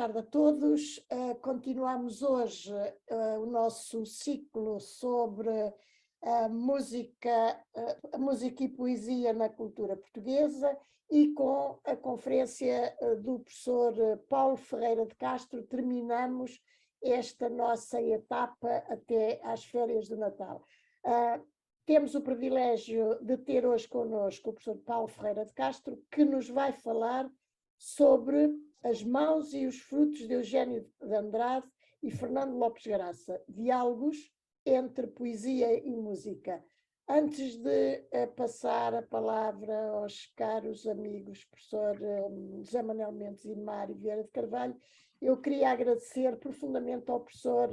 tarde a todos. Continuamos hoje o nosso ciclo sobre a música e poesia na cultura portuguesa e com a conferência do professor Paulo Ferreira de Castro terminamos esta nossa etapa até às férias do Natal. Temos o privilégio de ter hoje connosco o professor Paulo Ferreira de Castro, que nos vai falar sobre as mãos e os frutos de Eugênio de Andrade e Fernando Lopes Graça, diálogos entre poesia e música. Antes de passar a palavra aos caros amigos, professor José Manuel Mendes e Mário Vieira de Carvalho, eu queria agradecer profundamente ao professor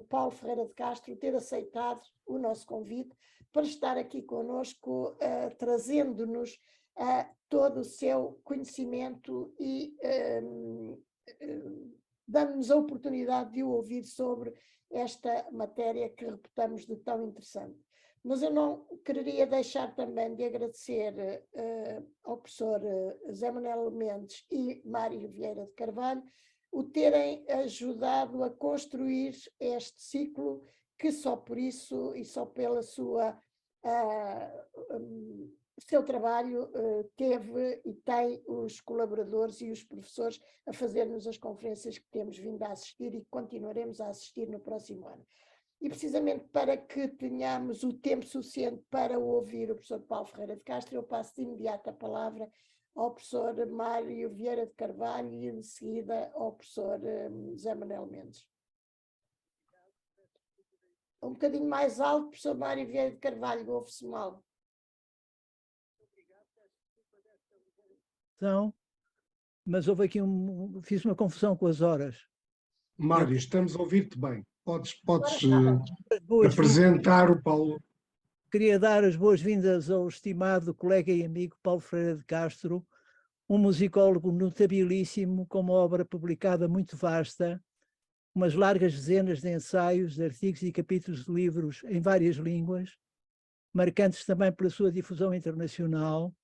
Paulo Ferreira de Castro ter aceitado o nosso convite para estar aqui conosco, trazendo-nos todo o seu conhecimento e dando-nos a oportunidade de o ouvir sobre esta matéria que reputamos de tão interessante. Mas eu não quereria deixar também de agradecer ao professor José Manuel Mendes e Mário Vieira de Carvalho o terem ajudado a construir este ciclo, que só por isso e só pela seu trabalho teve e tem os colaboradores e os professores a fazer-nos as conferências que temos vindo a assistir e que continuaremos a assistir no próximo ano. E precisamente para que tenhamos o tempo suficiente para ouvir o professor Paulo Ferreira de Castro, eu passo de imediato a palavra ao professor Mário Vieira de Carvalho e em seguida ao professor José Manuel Mendes. Um bocadinho mais alto, professor Mário Vieira de Carvalho, ouve-se mal. Mas houve aqui fiz uma confusão com as horas. Mário, estamos a ouvir-te bem. Podes Agora apresentar o Paulo. Queria dar as boas-vindas ao estimado colega e amigo Paulo Ferreira de Castro, um musicólogo notabilíssimo, com uma obra publicada muito vasta, umas largas dezenas de ensaios, de artigos e capítulos de livros em várias línguas, marcantes também pela sua difusão internacional,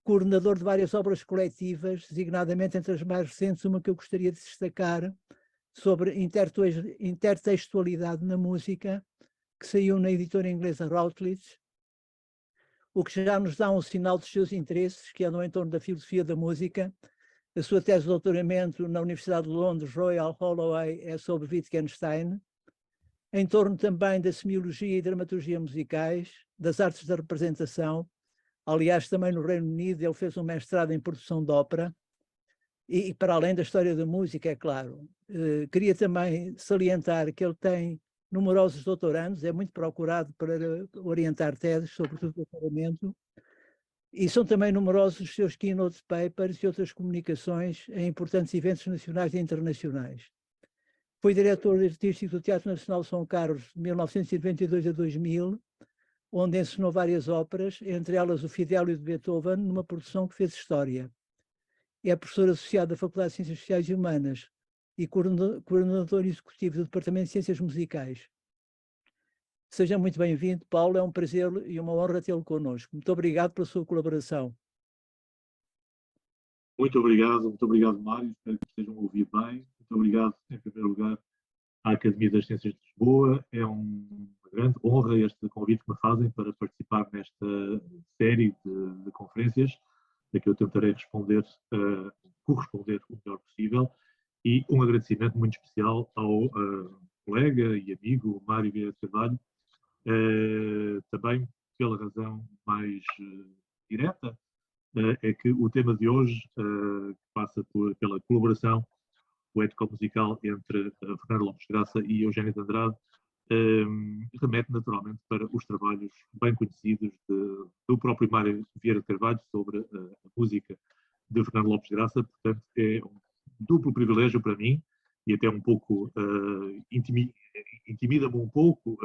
coordenador de várias obras coletivas, designadamente entre as mais recentes, uma que eu gostaria de destacar, sobre intertextualidade na música, que saiu na editora inglesa Routledge, o que já nos dá um sinal dos seus interesses, que andam em torno da filosofia da música. A sua tese de doutoramento na Universidade de Londres, Royal Holloway, é sobre Wittgenstein, em torno também da semiologia e dramaturgia musicais, das artes da representação. Aliás, também no Reino Unido ele fez um mestrado em produção de ópera, e para além da história da música, é claro. Queria também salientar que ele tem numerosos doutorandos, é muito procurado para orientar teses, sobretudo doutoramento, e são também numerosos os seus keynote papers e outras comunicações em importantes eventos nacionais e internacionais. Foi diretor artístico do Teatro Nacional de São Carlos de 1992 a 2000, onde ensinou várias óperas, entre elas o Fidelio de Beethoven, numa produção que fez história. É professor associado da Faculdade de Ciências Sociais e Humanas e coordenador executivo do Departamento de Ciências Musicais. Seja muito bem-vindo, Paulo, é um prazer e uma honra tê-lo connosco. Muito obrigado pela sua colaboração. Muito obrigado, Mário, espero que estejam a ouvir bem. Muito obrigado, em primeiro lugar, à Academia das Ciências de Lisboa. É uma grande honra este convite que me fazem para participar nesta série de conferências, a que eu tentarei corresponder o melhor possível, e um agradecimento muito especial ao colega e amigo Mário Vieira de Carvalho, também pela razão mais direta, é que o tema de hoje passa pela colaboração poético-musical entre Fernando Lopes Graça e Eugênio de Andrade, remete naturalmente para os trabalhos bem conhecidos do próprio Mário Vieira de Carvalho sobre a música de Fernando Lopes Graça. Portanto, é um duplo privilégio para mim, e até um pouco intimida-me um pouco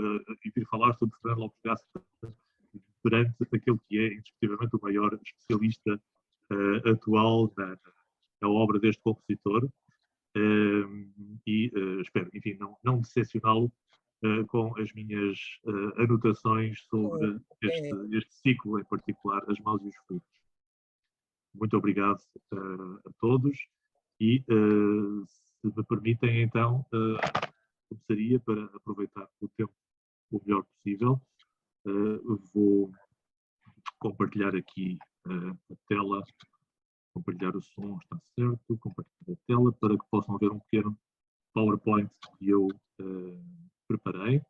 vir falar sobre Fernando Lopes Graça perante aquele que é indiscutivelmente o maior especialista atual na obra deste compositor, e espero, enfim, não decepcioná-lo com as minhas anotações sobre este ciclo em particular, As Mãos e os Frutos. Muito obrigado a todos, e Se me permitem, então, começaria para aproveitar o tempo o melhor possível. Vou compartilhar aqui a tela, compartilhar o som, está certo, compartilhar a tela para que possam ver um pequeno PowerPoint que eu preparei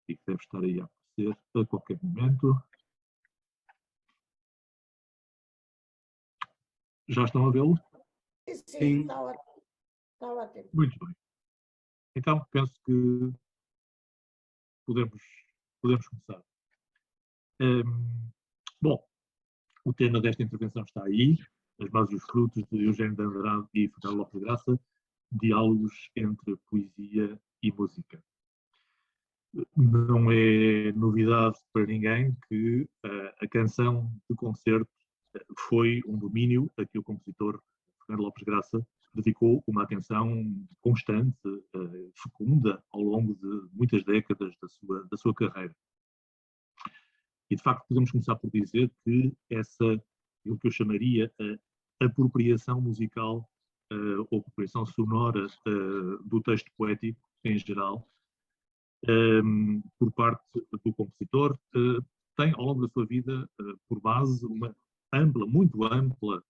e que deve estar aí a aparecer a qualquer momento. Já estão a vê-lo? Sim, está ótimo. Está ótimo. Muito bem. Então, penso que podemos começar. Bom, o tema desta intervenção está aí, as bases e os frutos de Eugênio de Andrade e Fernando Lopes de Graça, diálogos entre poesia e música. Não é novidade para ninguém que a canção de concerto foi um domínio a que o compositor Fernando Lopes de Graça dedicou uma atenção constante, fecunda, ao longo de muitas décadas da sua carreira. E, de facto, podemos começar por dizer que o que eu chamaria a apropriação musical ou apropriação sonora do texto poético, em geral, por parte do compositor, tem, ao longo da sua vida, por base, uma muito ampla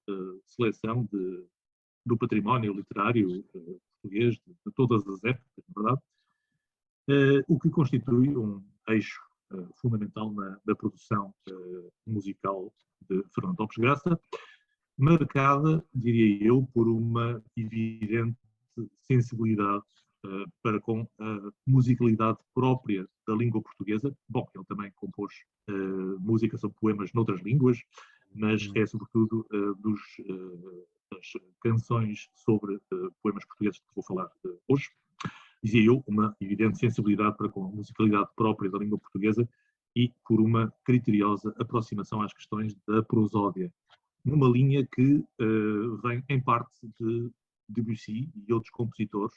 seleção do património literário português de todas as épocas, na verdade, o que constitui um eixo fundamental na produção musical de Fernando Lopes de Graça, marcada, diria eu, por uma evidente sensibilidade para com a musicalidade própria da língua portuguesa. Bom, ele também compôs músicas ou poemas noutras línguas, mas é sobretudo das canções sobre poemas portugueses que vou falar hoje. Dizia eu, uma evidente sensibilidade para com a musicalidade própria da língua portuguesa e por uma criteriosa aproximação às questões da prosódia, numa linha que vem em parte de Debussy e outros compositores,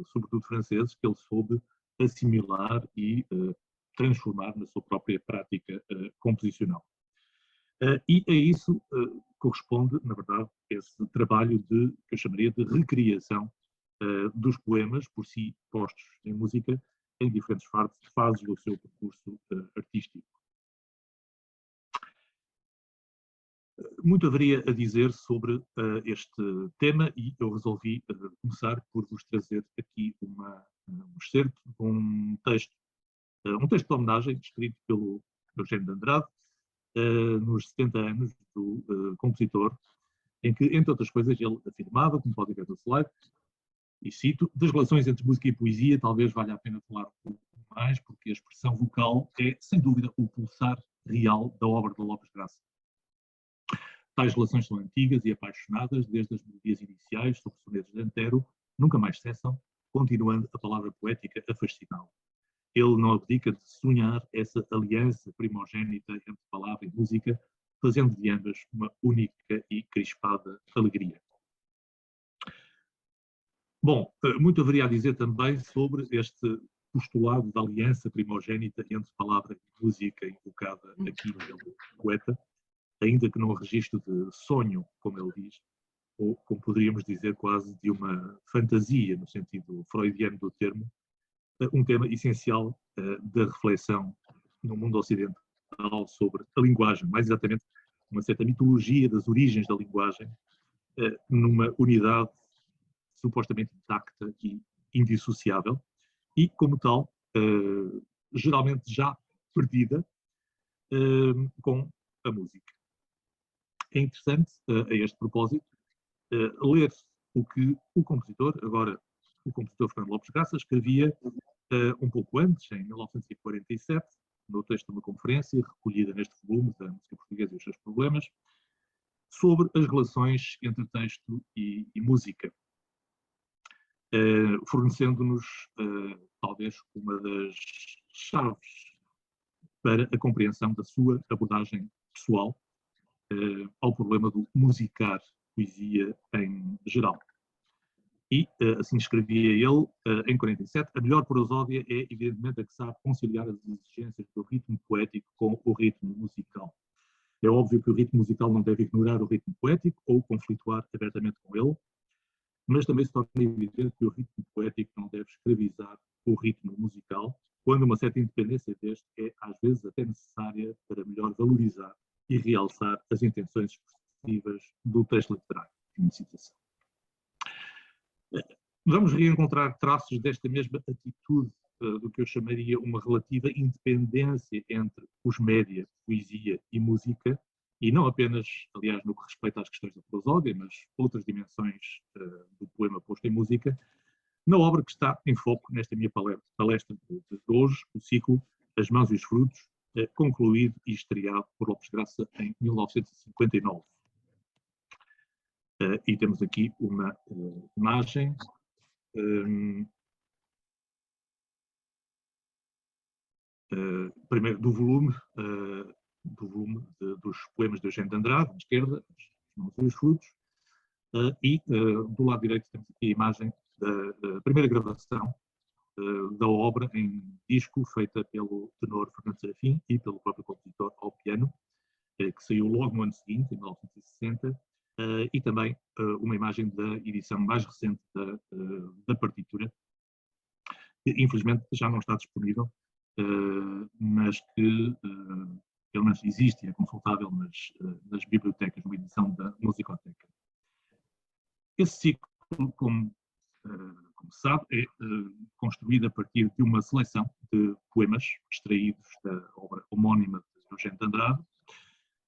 sobretudo franceses, que ele soube assimilar e transformar na sua própria prática composicional. E a isso corresponde, na verdade, esse trabalho que eu chamaria de recriação dos poemas, por si postos em música, em diferentes fases do seu percurso artístico. Muito haveria a dizer sobre este tema e eu resolvi começar por vos trazer aqui um excerto de um texto de homenagem escrito pelo Eugênio de Andrade nos 70 anos do compositor, em que, entre outras coisas, ele afirmava, como podem ver no slide, e cito, das relações entre música e poesia talvez valha a pena falar um pouco mais, porque a expressão vocal é, sem dúvida, o pulsar real da obra de Lopes de Graça. Tais relações são antigas e apaixonadas, desde as melodias iniciais, sob sonetos de Antero, nunca mais cessam, continuando a palavra poética a fasciná-lo. Ele não abdica de sonhar essa aliança primogênita entre palavra e música, fazendo de ambas uma única e crispada alegria. Bom, muito haveria a dizer também sobre este postulado da aliança primogênita entre palavra e música invocada aqui pelo poeta, ainda que num registro de sonho, como ele diz, ou como poderíamos dizer quase de uma fantasia, no sentido freudiano do termo, um tema essencial da reflexão no mundo ocidental sobre a linguagem, mais exatamente uma certa mitologia das origens da linguagem, numa unidade supostamente intacta e indissociável, e como tal, geralmente já perdida com a música. É interessante, a este propósito, ler o que o compositor Fernando Lopes de Graça, escrevia um pouco antes, em 1947, no texto de uma conferência recolhida neste volume da música portuguesa e os seus problemas, sobre as relações entre texto e música, fornecendo-nos talvez uma das chaves para a compreensão da sua abordagem pessoal ao problema do musicar poesia em geral. E, assim escrevia ele, em 47, a melhor prosódia é, evidentemente, a que sabe conciliar as exigências do ritmo poético com o ritmo musical. É óbvio que o ritmo musical não deve ignorar o ritmo poético ou conflituar abertamente com ele. mas também se torna evidente que o ritmo poético não deve escravizar o ritmo musical, quando uma certa independência deste é, às vezes, até necessária para melhor valorizar e realçar as intenções expressivas do texto literário. Fim de citação. Vamos reencontrar traços desta mesma atitude do que eu chamaria uma relativa independência entre os média, poesia e música, e não apenas, aliás, no que respeita às questões da prosódia, mas outras dimensões do poema posto em música, na obra que está em foco nesta minha palestra de hoje, o ciclo As Mãos e os Frutos, concluído e estreado por Lopes de Graça em 1959. E temos aqui uma imagem primeiro do volume dos poemas de Eugênio de Andrade, à esquerda, As Mãos e os Frutos, e do lado direito temos aqui a imagem da primeira gravação da obra em disco, feita pelo tenor Fernando Serafim e pelo próprio compositor ao piano, que saiu logo no ano seguinte, em 1960, e também uma imagem da edição mais recente da partitura, que infelizmente já não está disponível, mas que pelo menos existe e é consultável nas bibliotecas, numa edição da Musicoteca. Esse ciclo, como se sabe, é construído a partir de uma seleção de poemas extraídos da obra homónima de Eugênio de Andrade,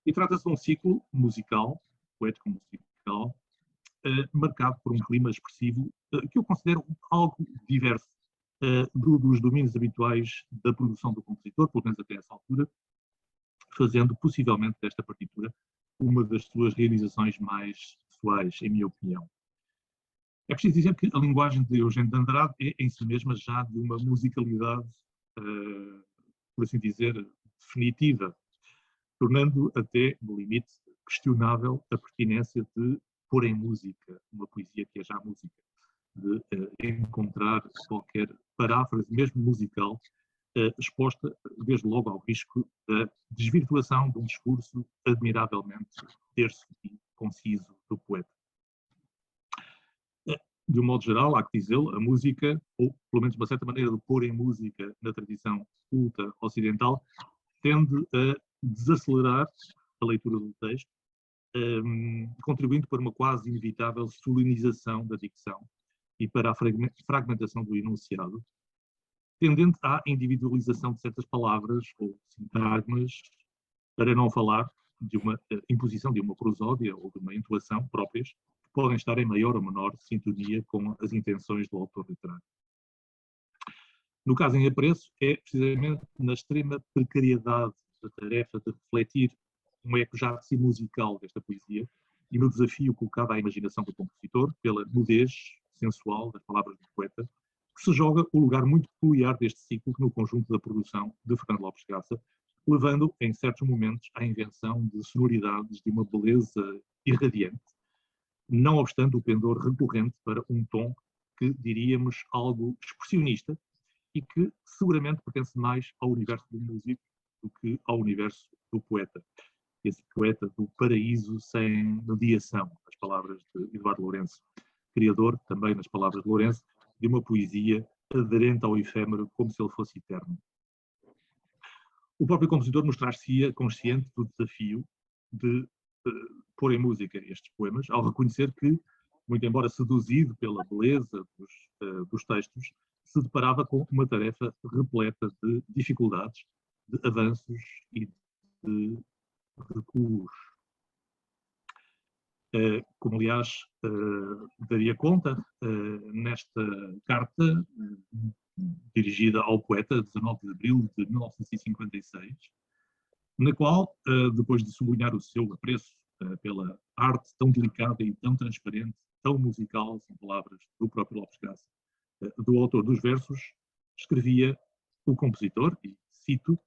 e trata-se de um ciclo musical, poético-musical, marcado por um clima expressivo que eu considero algo diverso dos domínios habituais da produção do compositor, pelo menos até essa altura, fazendo possivelmente desta partitura uma das suas realizações mais pessoais, em minha opinião. É preciso dizer que a linguagem de Eugênio de Andrade é em si mesma já de uma musicalidade, por assim dizer, definitiva, tornando até, no limite, questionável a pertinência de pôr em música uma poesia que é já música, de encontrar qualquer paráfrase, mesmo musical, exposta desde logo ao risco da desvirtuação de um discurso admiravelmente terso e conciso do poeta. De um modo geral, há que dizê-lo, a música, ou pelo menos uma certa maneira de pôr em música na tradição culta ocidental, tende a desacelerar a leitura do texto, contribuindo para uma quase inevitável solenização da dicção e para a fragmentação do enunciado, tendente à individualização de certas palavras ou sintagmas, para não falar de uma imposição de uma prosódia ou de uma entoação próprias, que podem estar em maior ou menor sintonia com as intenções do autor literário. No caso em apreço, é precisamente na extrema precariedade da tarefa de refletir um eco já de si musical desta poesia e no desafio colocado à imaginação do compositor pela nudez sensual das palavras do poeta, que se joga o lugar muito peculiar deste ciclo no conjunto da produção de Fernando Lopes de Graça, levando em certos momentos à invenção de sonoridades de uma beleza irradiante, não obstante o pendor recorrente para um tom que diríamos algo expressionista e que seguramente pertence mais ao universo do músico do que ao universo do poeta. Esse poeta do paraíso sem mediação, as palavras de Eduardo Lourenço, criador, também nas palavras de Lourenço, de uma poesia aderente ao efêmero como se ele fosse eterno. O próprio compositor mostrar-se-ia consciente do desafio de pôr em música estes poemas, ao reconhecer que, muito embora seduzido pela beleza dos textos, se deparava com uma tarefa repleta de dificuldades, de avanços e de recuos. Como, aliás, daria conta nesta carta dirigida ao poeta, 19 de abril de 1956, na qual, depois de sublinhar o seu apreço pela arte tão delicada e tão transparente, tão musical, são palavras do próprio Lopes de Graça, do autor dos versos, escrevia o compositor, e cito: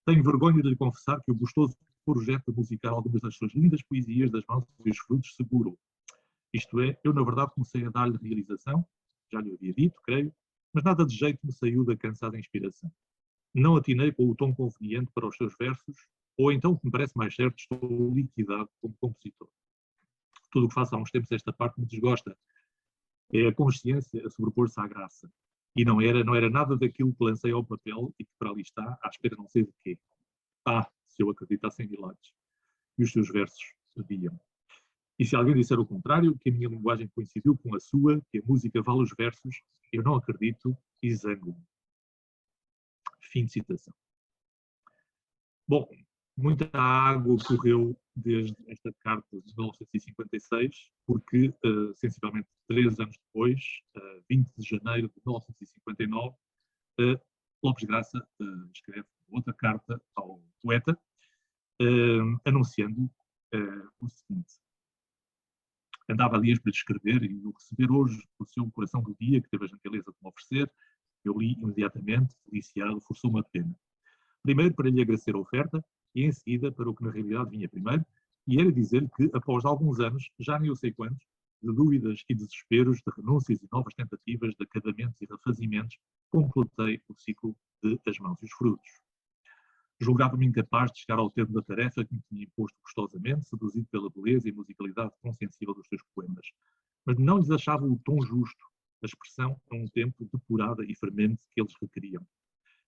"Tenho vergonha de lhe confessar que o gostoso projeto musical algumas das suas lindas poesias das mãos e os frutos seguro. Isto é, eu na verdade comecei a dar-lhe realização, já lhe havia dito, creio, mas nada de jeito me saiu da cansada inspiração. Não atinei com o tom conveniente para os seus versos, ou então, o que me parece mais certo, estou liquidado como compositor. Tudo o que faço há uns tempos esta parte me desgosta. É a consciência a sobrepor-se à graça. E não era nada daquilo que lancei ao papel e que para ali está, à espera não sei de quê. Ah, se eu acreditasse em milagres. E os seus versos diziam. E se alguém disser o contrário, que a minha linguagem coincidiu com a sua, que a música vale os versos, eu não acredito e zango-me. Fim de citação. Bom, muita água correu desde esta carta de 1956, porque, sensivelmente 3 anos depois, 20 de janeiro de 1959, Lopes Graça escreve outra carta ao poeta, anunciando o seguinte. Andava ali para lhe escrever e o receber hoje o seu coração do dia, que teve a gentileza de me oferecer, eu li imediatamente, deliciado, forçou-me a pena. Primeiro para lhe agradecer a oferta e em seguida para o que na realidade vinha primeiro, e era dizer-lhe que após alguns anos, já nem eu sei quantos, de dúvidas e desesperos, de renúncias e novas tentativas, de acabamentos e refazimentos, completei o ciclo de As Mãos e os Frutos. Julgava-me incapaz de chegar ao termo da tarefa que me tinha imposto gostosamente, seduzido pela beleza e musicalidade tão sensível dos seus poemas. Mas não lhes achava o tom justo, a expressão a um tempo depurada e fermente que eles requeriam.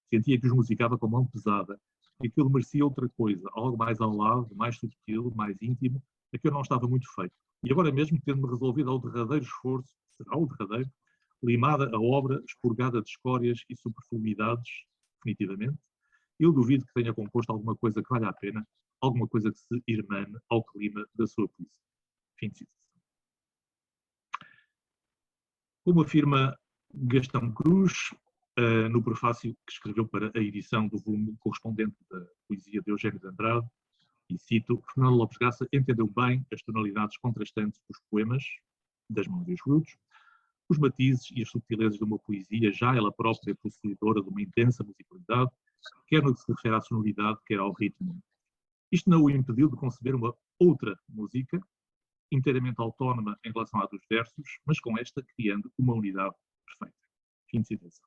Sentia que os musicava com mão pesada e que ele merecia outra coisa, algo mais ao lado, mais subtil, mais íntimo, a que eu não estava muito feito. E agora mesmo, tendo-me resolvido ao derradeiro esforço, será o derradeiro, limada a obra, expurgada de escórias e superfluidades, definitivamente, eu duvido que tenha composto alguma coisa que valha a pena, alguma coisa que se irmane ao clima da sua poesia. Fim de citação. Como afirma Gastão Cruz, no prefácio que escreveu para a edição do volume correspondente da poesia de Eugênio de Andrade, e cito, Fernando Lopes Graça entendeu bem as tonalidades contrastantes dos poemas, Das Mãos e os Frutos, os matizes e as subtilezas de uma poesia, já ela própria possuidora de uma intensa musicalidade, quer no que se refere à sonoridade, quer ao ritmo. Isto não o impediu de conceber uma outra música, inteiramente autónoma em relação à dos versos, mas com esta criando uma unidade perfeita. Fim de citação.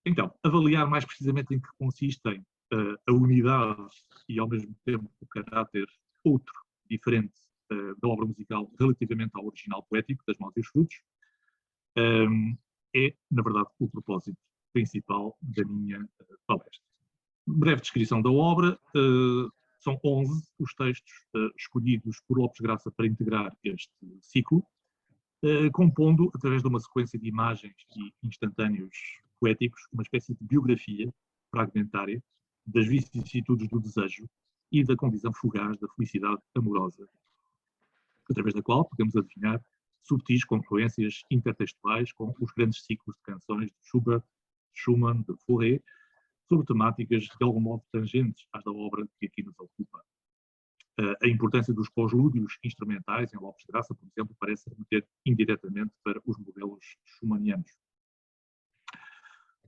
Então, avaliar mais precisamente em que consistem a unidade e, ao mesmo tempo, o caráter outro, diferente da obra musical relativamente ao original poético, Das Mãos e os Frutos, é, na verdade, o propósito principal da minha palestra. Breve descrição da obra. São 11 os textos escolhidos por Lopes Graça para integrar este ciclo, compondo, através de uma sequência de imagens e instantâneos poéticos, uma espécie de biografia fragmentária das vicissitudes do desejo e da condição fugaz da felicidade amorosa, através da qual podemos adivinhar subtis confluências intertextuais com os grandes ciclos de canções de Schubert, Schumann, de Fauré, sobre temáticas de algum modo tangentes às da obra que aqui nos ocupa. A importância dos pós-lúdios instrumentais em Lopes Graça, por exemplo, parece remeter indiretamente para os modelos schumannianos.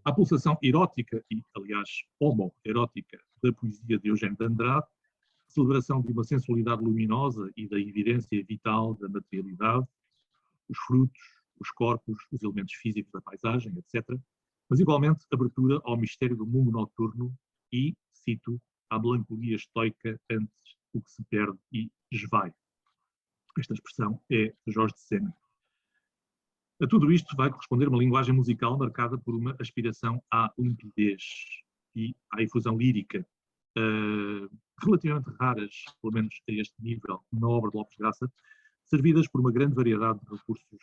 A pulsação erótica e, aliás, homoerótica da poesia de Eugênio de Andrade, celebração de uma sensualidade luminosa e da evidência vital da materialidade, os frutos, os corpos, os elementos físicos da paisagem, etc., mas igualmente abertura ao mistério do mundo noturno e, cito, à melancolia estoica antes o que se perde e esvai. Esta expressão é de Jorge de Sena. A tudo isto vai corresponder uma linguagem musical marcada por uma aspiração à limpidez e à efusão lírica, relativamente raras, pelo menos a este nível, na obra de Lopes Graça, servidas por uma grande variedade de recursos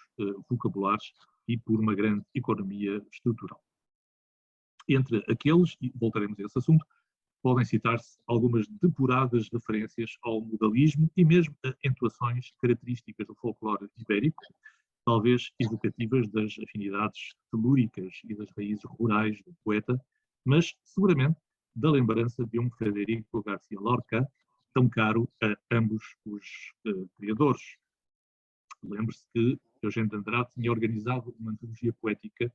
vocabulares e por uma grande economia estrutural. Entre aqueles, e voltaremos a esse assunto, podem citar-se algumas depuradas referências ao modalismo e mesmo a entoações características do folclore ibérico, talvez evocativas das afinidades telúricas e das raízes rurais do poeta, mas seguramente da lembrança de um Federico García Lorca, tão caro a ambos os criadores. Lembre-se que Eugênio de Andrade tinha organizado uma antologia poética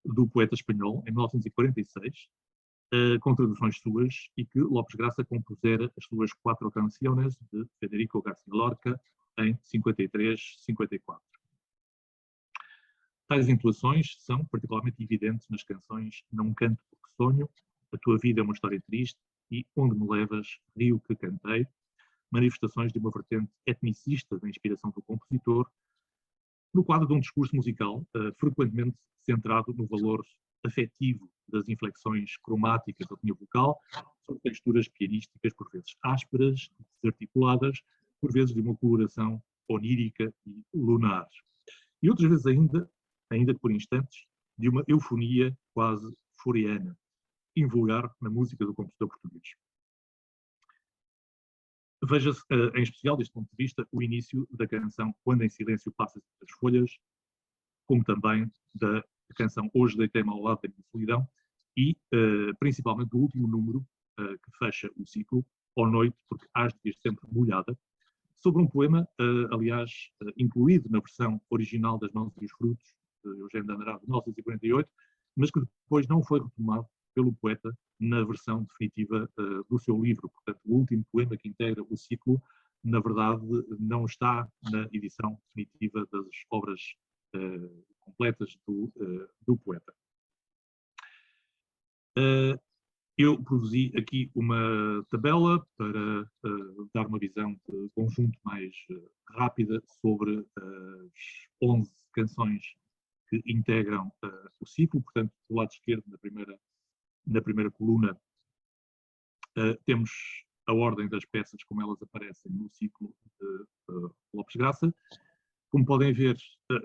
do poeta espanhol em 1946, com traduções suas, e que Lopes Graça compusera as suas 4 canções de Federico García Lorca em 53-54. Tais intuações são particularmente evidentes nas canções Não Canto Porque Sonho, A Tua Vida é uma História Triste e Onde Me Levas, Rio que Cantei, manifestações de uma vertente etnicista da inspiração do compositor, no quadro de um discurso musical frequentemente centrado no valor afetivo das inflexões cromáticas da linha vocal, sobre texturas pianísticas, por vezes ásperas, desarticuladas, por vezes de uma coloração onírica e lunar. E outras vezes ainda por instantes, de uma eufonia quase floriana, invulgar na música do compositor português. Veja-se, em especial, deste ponto de vista, o início da canção Quando em Silêncio Passam as Folhas, como também da canção Hoje Deitei-me ao Lado da Minha Solidão, e principalmente do último número, que fecha o ciclo, Ó Noite, porque hás de vir sempre molhada, sobre um poema, aliás, incluído na versão original das Mãos e os Frutos, de Eugênio de Andrade, de 1948, mas que depois não foi retomado pelo poeta na versão definitiva do seu livro. Portanto, o último poema que integra o ciclo, na verdade, não está na edição definitiva das obras completas do poeta. Eu produzi aqui uma tabela para dar uma visão de conjunto mais rápida sobre as 11 canções que integram o ciclo. Portanto, do lado esquerdo, na primeira coluna, temos a ordem das peças como elas aparecem no ciclo de Lopes Graça. Como podem ver,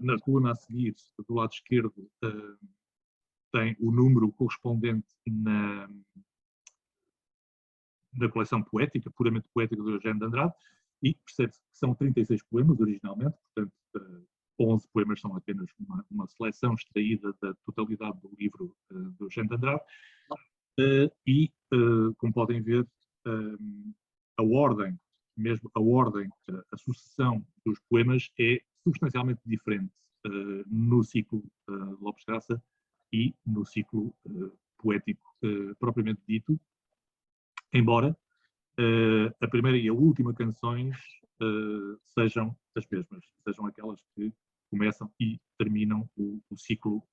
na coluna a seguir, do lado esquerdo, tem o número correspondente na coleção poética, puramente poética do Eugênio de Andrade, e percebe-se que são 36 poemas originalmente, portanto 11 poemas são apenas uma seleção extraída da totalidade do livro do Eugênio de Andrade, e, como podem ver, a ordem, a sucessão dos poemas é substancialmente diferente no ciclo de Lopes Graça e no ciclo poético propriamente dito, embora a primeira e a última canções sejam as mesmas, sejam aquelas que começam e terminam o ciclo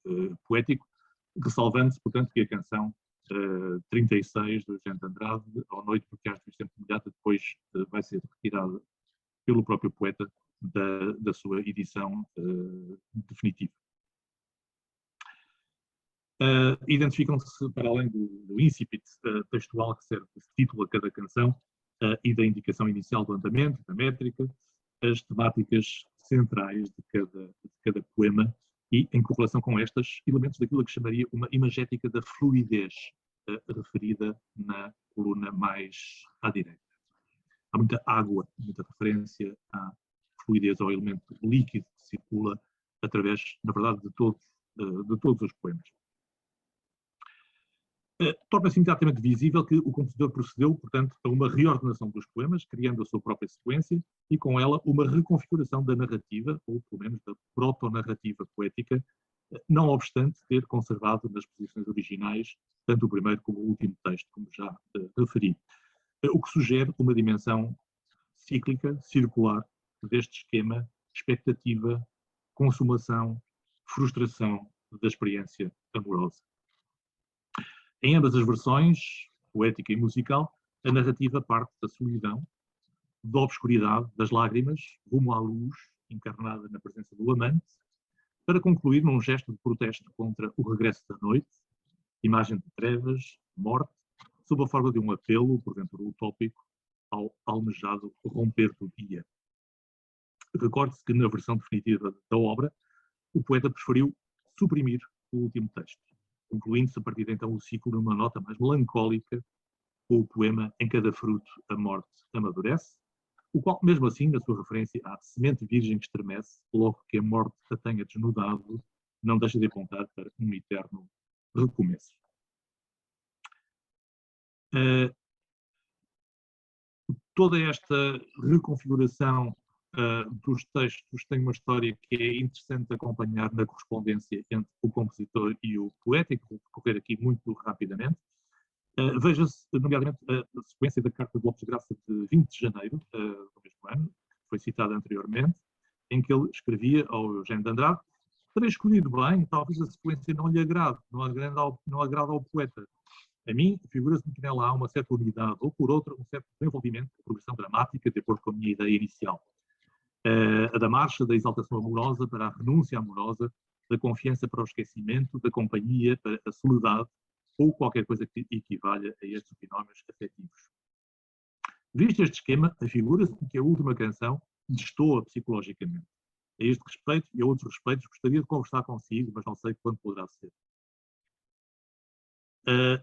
poético, ressalvando-se, portanto, que a canção 36 do Eugênio de Andrade, Ó Noite, porque hás de vir sempre molhada, depois vai ser retirada pelo próprio poeta da sua edição definitiva. Identificam-se, para além do incipit textual que serve de título a cada canção e da indicação inicial do andamento, da métrica, as temáticas centrais de cada poema e, em correlação com estas, elementos daquilo que chamaria uma imagética da fluidez, referida na coluna mais à direita. Há muita água, muita referência à fluidez, ao elemento líquido que circula através, na verdade, de todos os poemas. Torna-se imediatamente visível que o compositor procedeu, portanto, a uma reordenação dos poemas, criando a sua própria sequência e, com ela, uma reconfiguração da narrativa, ou pelo menos da protonarrativa poética, não obstante ter conservado nas posições originais tanto o primeiro como o último texto, como já referi. O que sugere uma dimensão cíclica, circular, deste esquema, expectativa, consumação, frustração da experiência amorosa. Em ambas as versões, poética e musical, a narrativa parte da solidão, da obscuridade, das lágrimas, rumo à luz, encarnada na presença do amante, para concluir num gesto de protesto contra o regresso da noite, imagem de trevas, morte, sob a forma de um apelo, porventura utópico, ao almejado romper do dia. Recorde-se que na versão definitiva da obra, o poeta preferiu suprimir o último texto, concluindo-se a partir de então o ciclo numa nota mais melancólica, com o poema Em cada fruto a morte amadurece, o qual, mesmo assim, na sua referência à semente virgem que estremece, logo que a morte a tenha desnudado, não deixa de apontar para um eterno recomeço. Toda esta reconfiguração dos textos tem uma história que é interessante acompanhar na correspondência entre o compositor e o poeta, e que vou percorrer aqui muito rapidamente. Veja-se, nomeadamente, a sequência da Carta de Lopes Graça de 20 de janeiro do mesmo ano, que foi citada anteriormente, em que ele escrevia ao Eugênio de Andrade: terei escolhido bem, talvez a sequência não lhe agrade, não agrada ao poeta. A mim, figura-se-me que nela há uma certa unidade, ou por outra, um certo desenvolvimento, progressão dramática, de acordo com a minha ideia inicial. A da marcha da exaltação amorosa para a renúncia amorosa, da confiança para o esquecimento, da companhia para a soledade, ou qualquer coisa que equivalha a estes binómios afetivos. Visto este esquema, afigura-se que a última canção destoa psicologicamente. A este respeito e a outros respeitos, gostaria de conversar consigo, mas não sei quando poderá ser.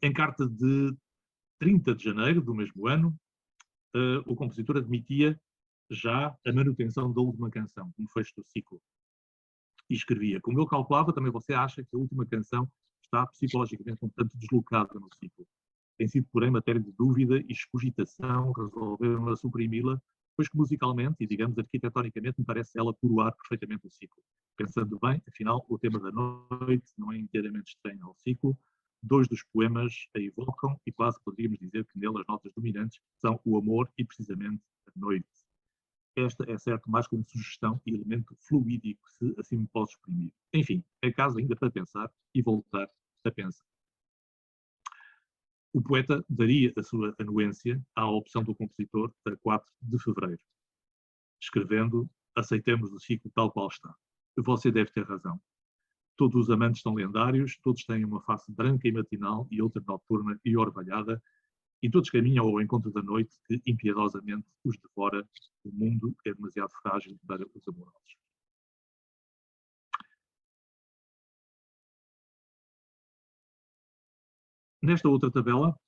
Em carta de 30 de janeiro do mesmo ano, o compositor admitia já a manutenção da última canção, como fecho do ciclo. E escrevia: como eu calculava, também você acha que a última canção está psicologicamente um tanto deslocada no ciclo. Tem sido, porém, matéria de dúvida e excogitação, resolveram-a suprimi-la, pois que musicalmente e, digamos, arquitetonicamente, me parece ela coroar perfeitamente o ciclo. Pensando bem, afinal, o tema da noite não é inteiramente estranho ao ciclo. 2 dos poemas a evocam e quase poderíamos dizer que nele as notas dominantes são o amor e, precisamente, a noite. Esta é certo mais como sugestão e elemento fluídico, se assim me posso exprimir. Enfim, é caso ainda para pensar e voltar a pensar. O poeta daria a sua anuência à opção do compositor para 4 de fevereiro, escrevendo: aceitemos o ciclo tal qual está. Você deve ter razão. Todos os amantes são lendários, todos têm uma face branca e matinal e outra noturna e orvalhada, e todos caminham ao encontro da noite que impiedosamente os devora. O mundo é demasiado frágil para os amorosos. Nesta outra tabela,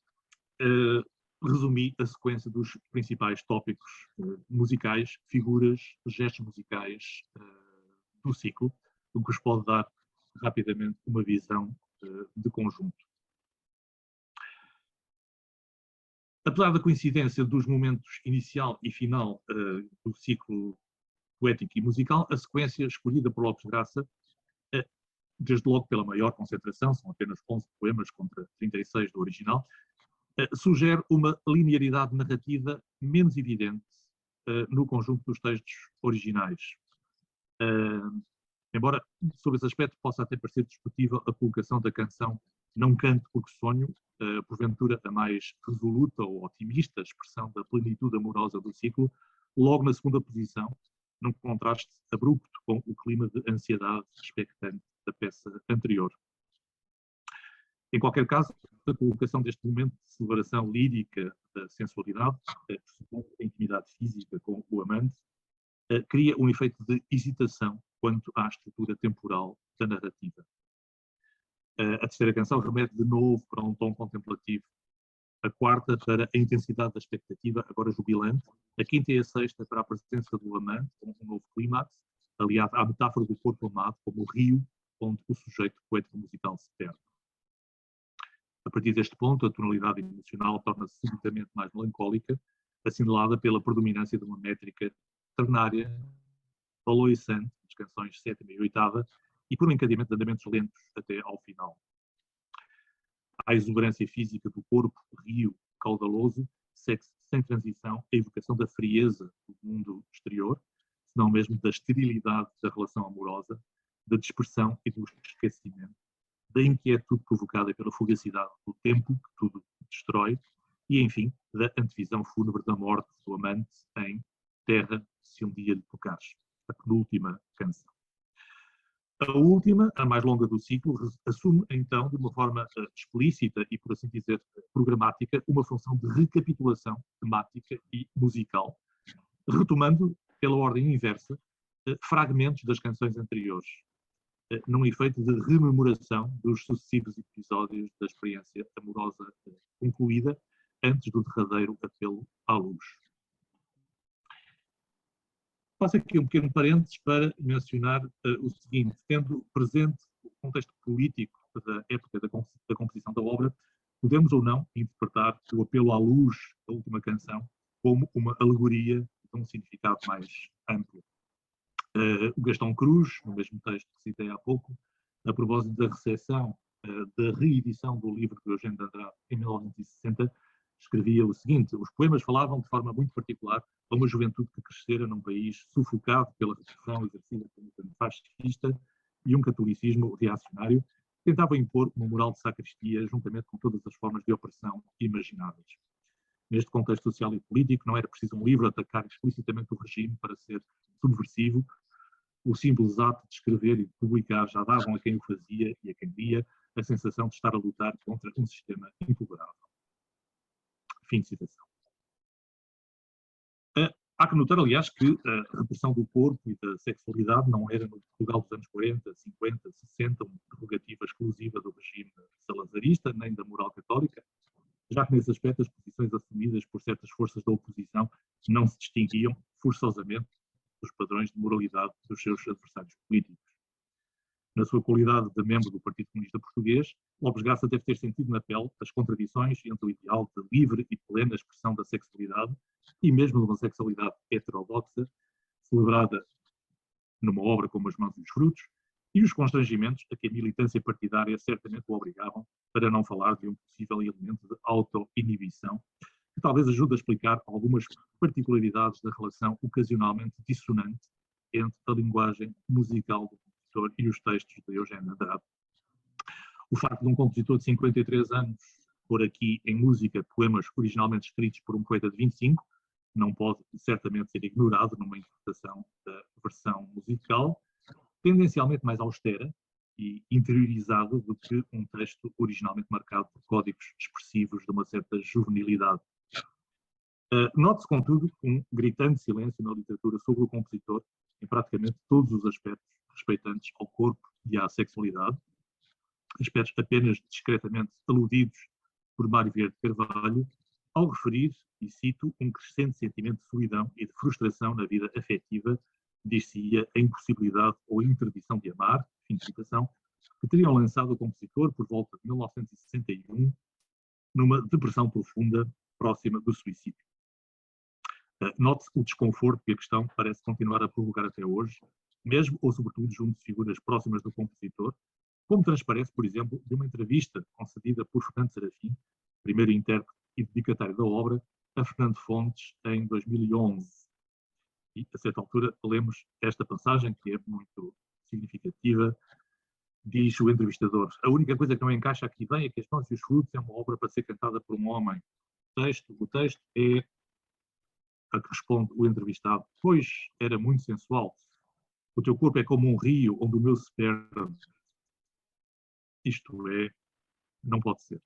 resumi a sequência dos principais tópicos musicais, figuras, gestos musicais do ciclo, o que vos pode dar rapidamente uma visão de conjunto. Apesar da coincidência dos momentos inicial e final do ciclo poético e musical, a sequência escolhida por Lopes de Graça, desde logo pela maior concentração, são apenas 11 poemas contra 36 do original, sugere uma linearidade narrativa menos evidente no conjunto dos textos originais. Embora, sobre esse aspecto, possa até parecer discutível a colocação da canção Não Canto Porque Sonho, porventura a mais resoluta ou otimista expressão da plenitude amorosa do ciclo, logo na segunda posição, num contraste abrupto com o clima de ansiedade expectante da peça anterior. Em qualquer caso, a colocação deste momento de celebração lírica da sensualidade, pressupondo a intimidade física com o amante, cria um efeito de hesitação quanto à estrutura temporal da narrativa. A terceira canção remete de novo para um tom contemplativo, a quarta para a intensidade da expectativa, agora jubilante, a quinta e a sexta para a presença do amante, com um novo clímax, aliado à metáfora do corpo amado como o rio onde o sujeito poético-musical se perde. A partir deste ponto, a tonalidade emocional torna-se subitamente mais melancólica, assinalada pela predominância de uma métrica ternária, valorizante, das canções sétima e oitava, e por um encadeamento de andamentos lentos até ao final. A exuberância física do corpo, rio, caudaloso, segue-se sem transição a evocação da frieza do mundo exterior, senão mesmo da esterilidade da relação amorosa, da dispersão e do esquecimento, da inquietude provocada pela fugacidade do tempo, que tudo destrói, e, enfim, da antevisão fúnebre da morte do amante em Terra, se um dia lhe tocares, a penúltima canção. A última, a mais longa do ciclo, assume então, de uma forma explícita e, por assim dizer, programática, uma função de recapitulação temática e musical, retomando, pela ordem inversa, fragmentos das canções anteriores, num efeito de rememoração dos sucessivos episódios da experiência amorosa concluída antes do derradeiro apelo à luz. Faço aqui um pequeno parênteses para mencionar o seguinte: tendo presente o contexto político da época da composição da obra, podemos ou não interpretar o apelo à luz da última canção como uma alegoria de um significado mais amplo. O Gastão Cruz, no mesmo texto que citei há pouco, a propósito da recepção da reedição do livro de Eugênio de Andrade em 1960, escrevia o seguinte: os poemas falavam de forma muito particular a uma juventude que crescera num país sufocado pela repressão exercida pelo governo fascista e um catolicismo reacionário que tentava impor uma moral de sacristia juntamente com todas as formas de opressão imagináveis. Neste contexto social e político, não era preciso um livro atacar explicitamente o regime para ser subversivo. O simples ato de escrever e de publicar já davam a quem o fazia e a quem lia a sensação de estar a lutar contra um sistema intolerável. Fim de citação. Há que notar, aliás, que a repressão do corpo e da sexualidade não era no Portugal dos anos 40, 50, 60 uma prerrogativa exclusiva do regime salazarista, nem da moral católica, já que nesse aspecto as posições assumidas por certas forças da oposição não se distinguiam forçosamente dos padrões de moralidade dos seus adversários políticos. Na sua qualidade de membro do Partido Comunista Português, Lopes Graça deve ter sentido na pele as contradições entre o ideal de livre e plena expressão da sexualidade e mesmo de uma sexualidade heterodoxa, celebrada numa obra como As Mãos e os Frutos, e os constrangimentos a que a militância partidária certamente o obrigavam, para não falar de um possível elemento de auto-inibição, que talvez ajude a explicar algumas particularidades da relação ocasionalmente dissonante entre a linguagem musical do compositor e os textos de Eugênio Andrade. O facto de um compositor de 53 anos pôr aqui em música poemas originalmente escritos por um poeta de 25 não pode certamente ser ignorado numa interpretação da versão musical, tendencialmente mais austera e interiorizada do que um texto originalmente marcado por códigos expressivos de uma certa juvenilidade. Note-se, contudo, um gritante silêncio na literatura sobre o compositor em praticamente todos os aspectos respeitantes ao corpo e à sexualidade, aspectos apenas discretamente aludidos por Mário Vieira de Carvalho, ao referir, e cito, um crescente sentimento de solidão e de frustração na vida afetiva, dir-se-ia a impossibilidade ou a interdição de amar, fim de citação, que teriam lançado o compositor por volta de 1961 numa depressão profunda próxima do suicídio. Note-se o desconforto que a questão parece continuar a provocar até hoje, mesmo ou sobretudo junto de figuras próximas do compositor, como transparece, por exemplo, de uma entrevista concedida por Fernando Serafim, primeiro intérprete e dedicatário da obra, a Fernando Fontes em 2011. E, a certa altura, lemos esta passagem, que é muito significativa. Diz o entrevistador: a única coisa que não encaixa aqui bem é que As Mãos e os Frutos é uma obra para ser cantada por um homem. O texto é, a que responde o entrevistado: pois, era muito sensual. O teu corpo é como um rio onde o meu se perde. Isto é, não pode ser.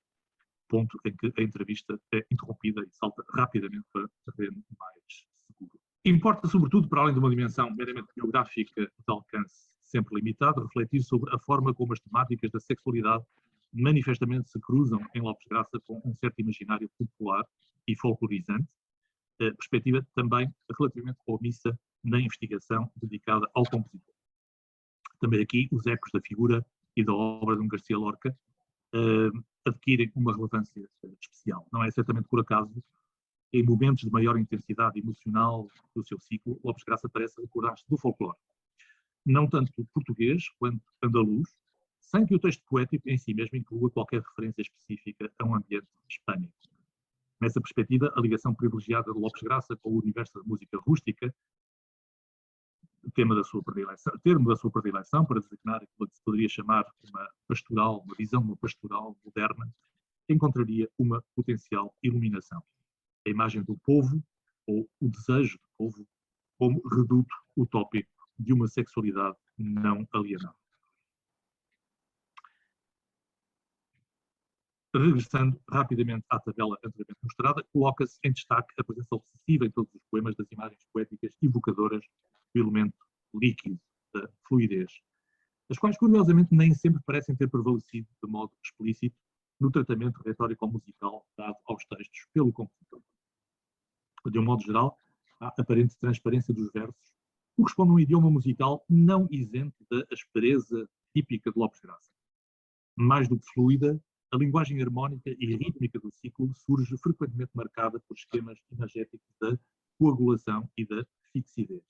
Ponto em que a entrevista é interrompida e salta rapidamente para terreno mais seguro. Importa, sobretudo, para além de uma dimensão meramente biográfica de alcance sempre limitado, refletir sobre a forma como as temáticas da sexualidade manifestamente se cruzam em Lopes Graça com um certo imaginário popular e folclorizante, perspectiva também relativamente omissa na investigação dedicada ao compositor. Também aqui os ecos da figura e da obra de um Garcia Lorca adquirem uma relevância especial. Não é certamente por acaso, em momentos de maior intensidade emocional do seu ciclo, Lopes Graça parece recordar-se do folclore, não tanto português quanto andaluz, sem que o texto poético em si mesmo inclua qualquer referência específica a um ambiente hispânico. Nessa perspectiva, a ligação privilegiada de Lopes Graça com o universo da música rústica, termo da sua predileção para designar aquilo que se poderia chamar uma pastoral, uma visão de uma pastoral moderna, encontraria uma potencial iluminação. A imagem do povo, ou o desejo do povo, como reduto utópico de uma sexualidade não alienada. Regressando rapidamente à tabela anteriormente mostrada, coloca-se em destaque a presença obsessiva em todos os poemas das imagens poéticas evocadoras do elemento líquido, da fluidez, as quais, curiosamente, nem sempre parecem ter prevalecido de modo explícito no tratamento retórico-musical dado aos textos pelo compositor. De um modo geral, a aparente transparência dos versos corresponde a um idioma musical não isento da aspereza típica de Lopes Graça. Mais do que fluida, a linguagem harmónica e rítmica do ciclo surge frequentemente marcada por esquemas energéticos da coagulação e da fixidez.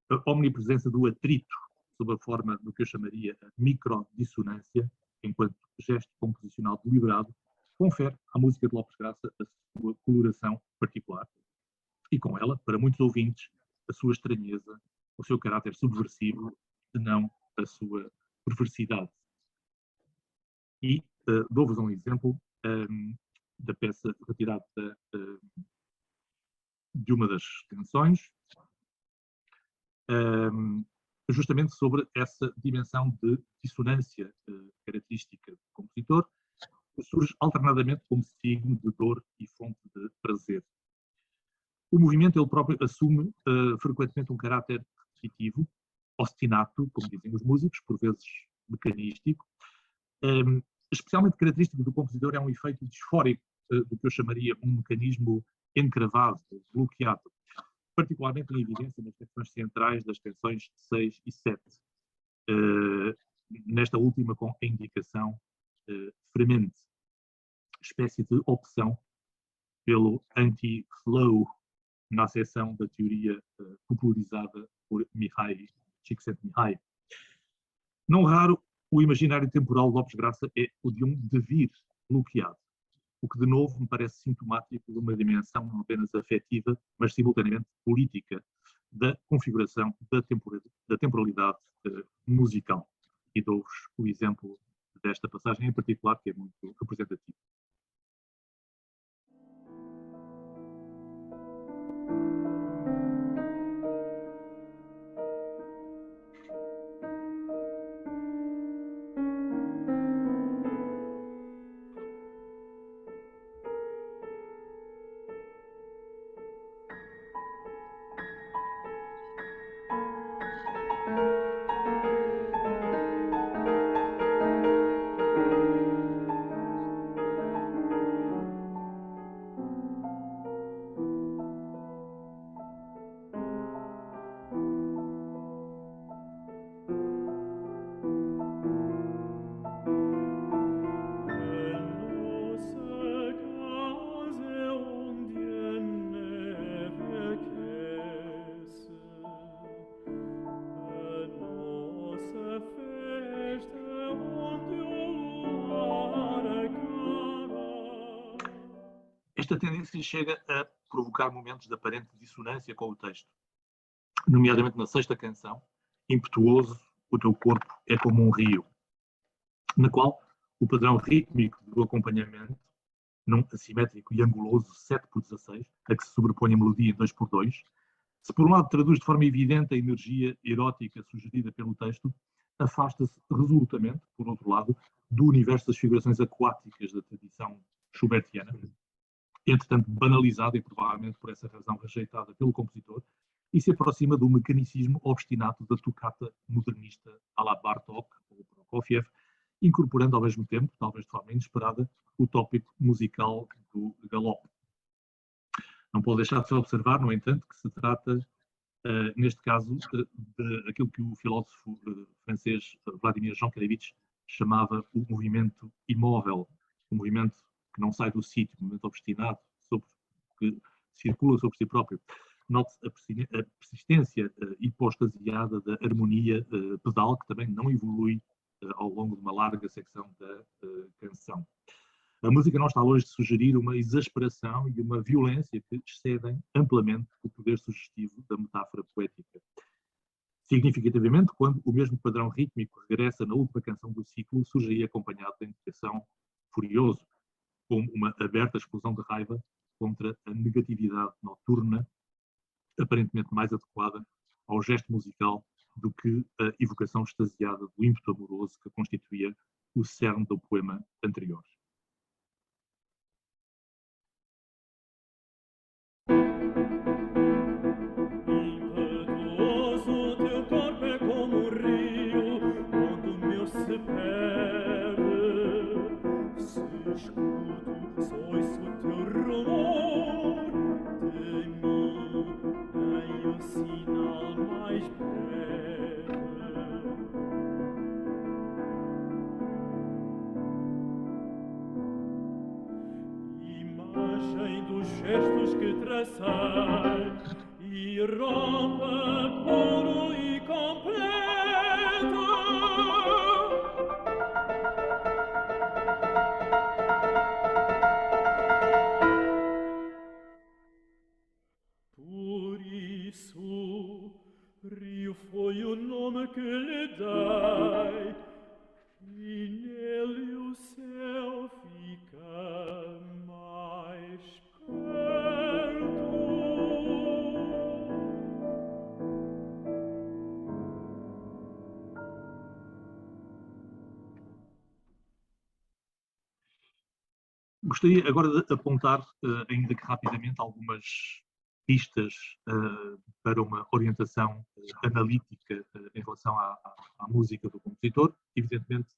A omnipresença do atrito, sob a forma do que eu chamaria a microdissonância, enquanto gesto composicional deliberado, confere à música de Lopes Graça a sua coloração particular. E com ela, para muitos ouvintes, a sua estranheza, o seu caráter subversivo, se não a sua perversidade. E dou-vos um exemplo. da peça retirada de uma das canções, justamente sobre essa dimensão de dissonância característica do compositor, que surge alternadamente como signo de dor e fonte de prazer. O movimento ele próprio assume frequentemente um caráter repetitivo, ostinato, como dizem os músicos, por vezes mecanístico. Especialmente característico do compositor é um efeito disfórico, do que eu chamaria um mecanismo encravado, bloqueado, particularmente em evidência nas canções centrais das canções 6 e 7. Nesta última com a indicação fremente, espécie de opção pelo anti-flow, na acessão da teoria popularizada por Mihai Csikszentmihalyi. Não raro, o imaginário temporal de Lopes Graça é o de um devir bloqueado, o que de novo me parece sintomático de uma dimensão não apenas afetiva, mas simultaneamente política, da configuração da temporalidade musical. E dou-vos o exemplo desta passagem em particular, que é muito representativo. Esta tendência chega a provocar momentos de aparente dissonância com o texto, nomeadamente na sexta canção, Impetuoso, o teu corpo é como um rio, na qual o padrão rítmico do acompanhamento, num assimétrico e anguloso 7/16, a que se sobrepõe a melodia em 2/2, se por um lado traduz de forma evidente a energia erótica sugerida pelo texto, afasta-se resolutamente, por outro lado, do universo das figurações aquáticas da tradição schubertiana, entretanto banalizada e provavelmente por essa razão rejeitada pelo compositor, e se aproxima do mecanicismo obstinado da toccata modernista à la Bartók ou Prokofiev, incorporando ao mesmo tempo, talvez de forma inesperada, o tópico musical do galope. Não pode deixar de se observar, no entanto, que se trata, neste caso, de aquilo que o filósofo francês Vladimir Jankélévitch chamava o movimento imóvel, um movimento que não sai do sítio, um movimento obstinado, que circula sobre si próprio. Note a persistência hipostasiada da harmonia pedal, que também não evolui ao longo de uma larga secção da canção. A música não está longe de sugerir uma exasperação e uma violência que excedem amplamente o poder sugestivo da metáfora poética. Significativamente, quando o mesmo padrão rítmico regressa na última canção do ciclo, surge aí acompanhado da indicação furioso, como uma aberta explosão de raiva contra a negatividade noturna, aparentemente mais adequada ao gesto musical do que a evocação extasiada do ímpeto amoroso que constituía o cerne do poema anterior. Impetuoso teu corpo é como um rio, onde o meu se perde. Se escuto, só ouço o teu rumor, de mim em um sinal mais breve. Imagem dos gestos que tracei, e rompe puro e completo. Por isso, Rio foi o nome que lhe dei, e nele o céu fica mais. Gostaria agora de apontar, ainda que rapidamente, algumas pistas para uma orientação analítica em relação à música do compositor, evidentemente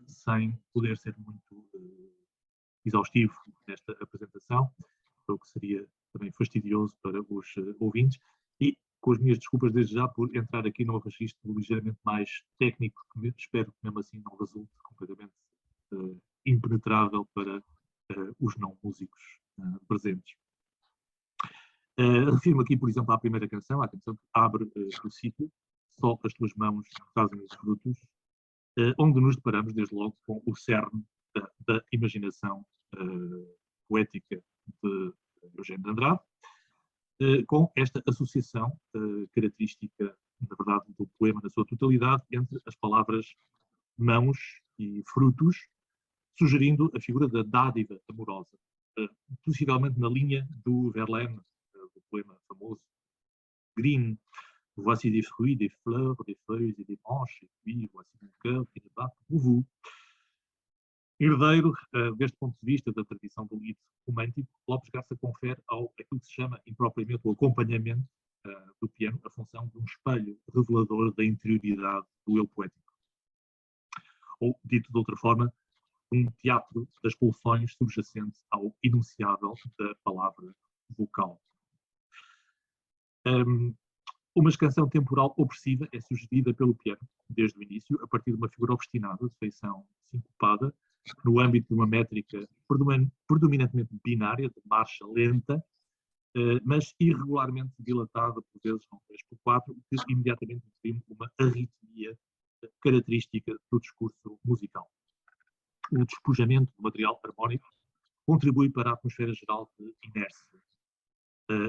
sem poder ser muito exaustivo nesta apresentação, o que seria também fastidioso para os ouvintes, e com as minhas desculpas desde já por entrar aqui num registro ligeiramente mais técnico, que espero que mesmo assim não resulte completamente impenetrável para os não músicos presentes. Refiro-me aqui, por exemplo, à primeira canção, à canção que abre o ciclo, Só as tuas mãos trazem os frutos, onde nos deparamos, desde logo, com o cerne da imaginação poética de Eugênio de Andrade, com esta associação característica, na verdade, do poema na sua totalidade, entre as palavras mãos e frutos, sugerindo a figura da dádiva amorosa, possivelmente na linha do Verlaine, do poema famoso Green. Voici des fruits, des fleurs, des feuilles et des branches, et puis voici mon cœur qui ne bat pour vous. Herdeiro, deste ponto de vista da tradição do lied romântico, Lopes Garça confere ao aquilo que se chama impropriamente o acompanhamento do piano a função de um espelho revelador da interioridade do eu poético. Ou, dito de outra forma, um teatro das pulsões subjacente ao enunciável da palavra vocal. Uma escansão temporal opressiva é sugerida pelo piano, desde o início, a partir de uma figura obstinada, de feição sincopada, no âmbito de uma métrica predominantemente binária, de marcha lenta, mas irregularmente dilatada, por vezes com 3/4, que imediatamente define uma arritmia característica do discurso musical. O despojamento do material harmónico contribui para a atmosfera geral de inércia,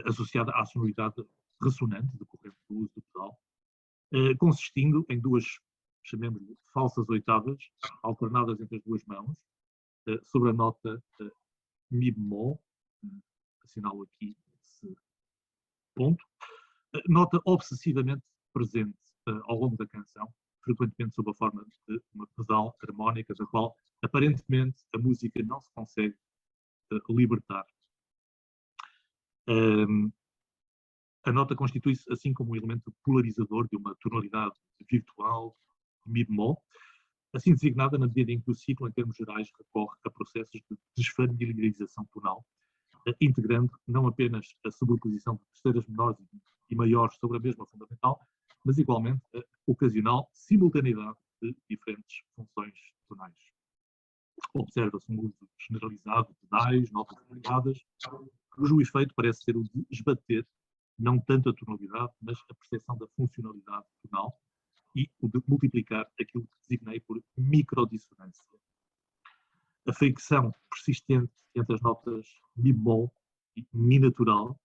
associada à sonoridade ressonante decorrente do uso do pedal, consistindo em duas, chamemos-lhe, falsas oitavas, alternadas entre as duas mãos, sobre a nota Mi bemol, assinalo aqui esse ponto, nota obsessivamente presente ao longo da canção, frequentemente sob a forma de uma pedal harmónica, da qual aparentemente a música não se consegue libertar. A nota constitui-se assim como um elemento polarizador de uma tonalidade virtual Mi bemol, assim designada na medida em que o ciclo, em termos gerais, recorre a processos de desfamiliarização tonal, integrando não apenas a sobreposição de terceiras menores e maiores sobre a mesma fundamental, mas igualmente a ocasional simultaneidade de diferentes funções tonais. Observa-se um uso generalizado de pedais, notas variadas, cujo efeito parece ser o de esbater não tanto a tonalidade, mas a percepção da funcionalidade tonal e o de multiplicar aquilo que designei por microdissonância. A fricção persistente entre as notas Mi bemol e Mi natural,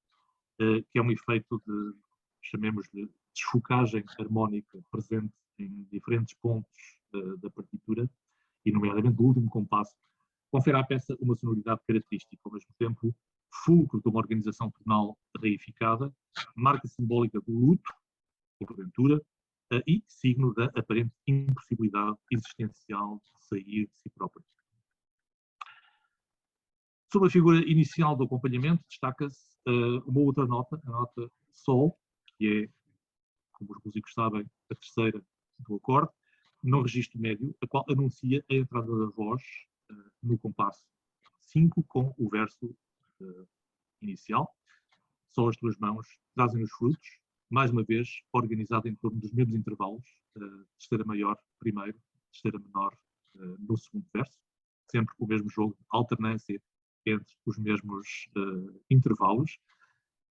que é um efeito de, chamemos-lhe, desfocagem harmónica presente em diferentes pontos da partitura, e nomeadamente do último compasso, confere à peça uma sonoridade característica, ao mesmo tempo fulcro de uma organização tonal reificada, marca simbólica do luto, porventura, e signo da aparente impossibilidade existencial de sair de si próprio. Sobre a figura inicial do acompanhamento, destaca-se uma outra nota, a nota Sol, que é, como os músicos sabem, a terceira do acorde, no registro médio, a qual anuncia a entrada da voz no compasso 5 com o verso inicial. Só as tuas mãos trazem os frutos, mais uma vez organizado em torno dos mesmos intervalos, terceira maior primeiro, terceira menor no segundo verso, sempre o mesmo jogo de alternância entre os mesmos intervalos.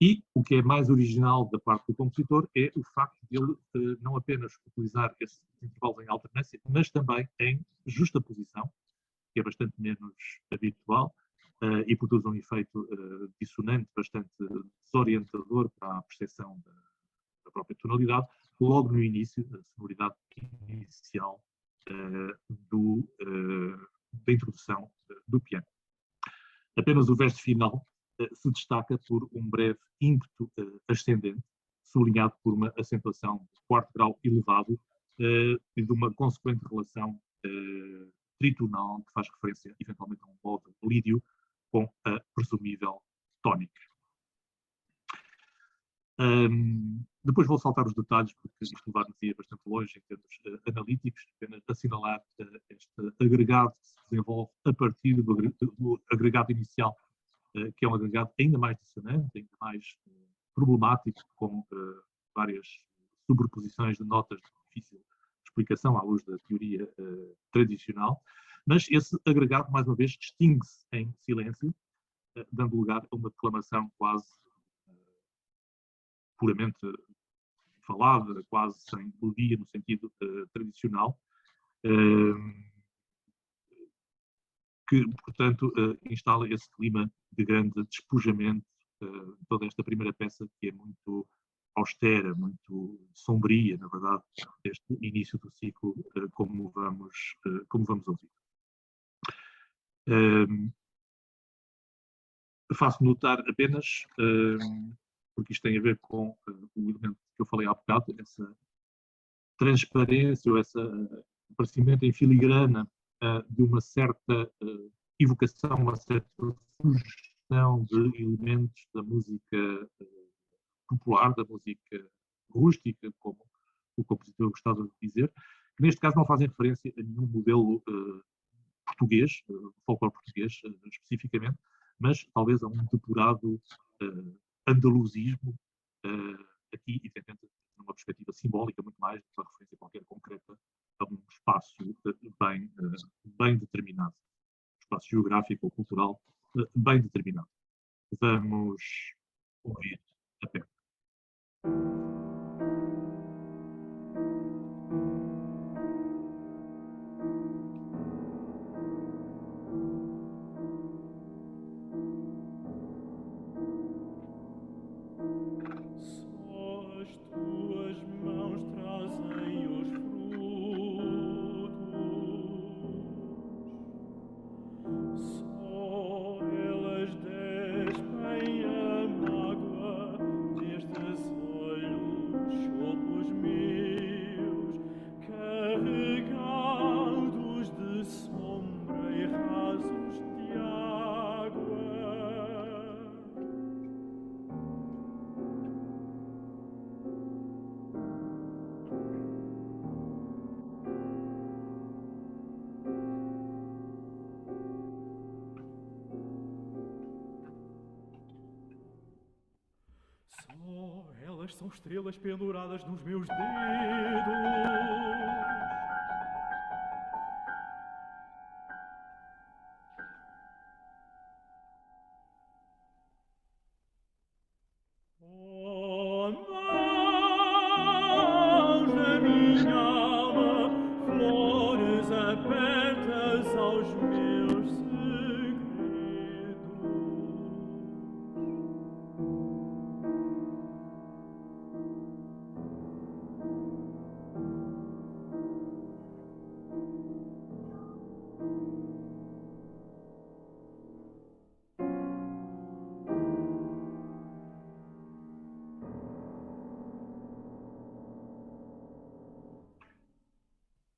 E o que é mais original da parte do compositor é o facto de ele não apenas utilizar esses intervalos em alternância, mas também em justaposição, que é bastante menos habitual e produz um efeito dissonante, bastante desorientador para a percepção da própria tonalidade, logo no início, da sonoridade inicial da introdução do piano. Apenas o verso final se destaca por um breve ímpeto ascendente, sublinhado por uma acentuação de quarto grau elevado e de uma consequente relação tritonal, que faz referência eventualmente a um modo lídio com a presumível tónica. Depois vou saltar os detalhes, porque isto levar-nos bastante longe em termos analíticos, apenas assinalar este agregado que se desenvolve a partir do agregado inicial, que é um agregado ainda mais dissonante, ainda mais problemático, com várias sobreposições de notas de difícil explicação à luz da teoria tradicional, mas esse agregado, mais uma vez, distingue-se em silêncio, dando lugar a uma declamação quase puramente falada, quase sem melodia no sentido tradicional, que, portanto, instala esse clima de grande despojamento, toda esta primeira peça que é muito austera, muito sombria, na verdade, este início do ciclo, como vamos ouvir. Faço notar apenas, porque isto tem a ver com o elemento que eu falei há bocado, essa transparência ou esse aparecimento em filigrana de uma certa evocação, uma certa sugestão de elementos da música popular, da música rústica, como o compositor gostava de dizer, que neste caso não fazem referência a nenhum modelo português, folclore português especificamente, mas talvez a um depurado andaluzismo, aqui, evidentemente, numa perspectiva simbólica, muito mais do que uma referência qualquer concreta a um espaço bem determinado, um espaço geográfico ou cultural bem determinado. Vamos ouvir a peça. Elas são estrelas penduradas nos meus dedos. Oh, mãos da minha alma, flores abertas aos meus segredos.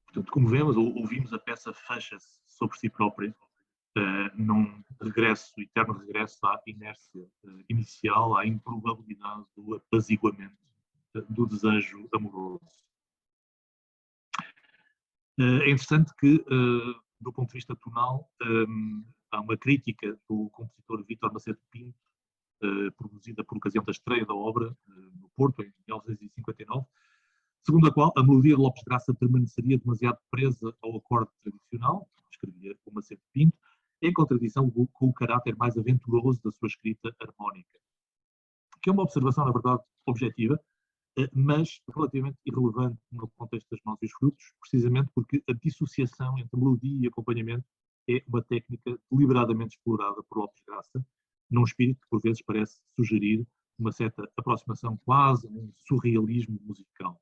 Portanto, como vemos, ou ouvimos, a peça fecha-se sobre si própria, num eterno regresso à inércia inicial, à improbabilidade do apaziguamento do desejo amoroso. É interessante que, do ponto de vista tonal, há uma crítica do compositor Vítor Macedo Pinto, produzida por ocasião da estreia da obra no Porto, em 1959, segundo a qual a melodia de Lopes de Graça permaneceria demasiado presa ao acorde tradicional, escrevia o Macedo Pinto, em contradição com o caráter mais aventuroso da sua escrita harmónica. Que é uma observação, na verdade, objetiva, mas relativamente irrelevante no contexto das Mãos e os Frutos, precisamente porque a dissociação entre melodia e acompanhamento é uma técnica deliberadamente explorada por Lopes de Graça, num espírito que por vezes parece sugerir uma certa aproximação quase a um surrealismo musical.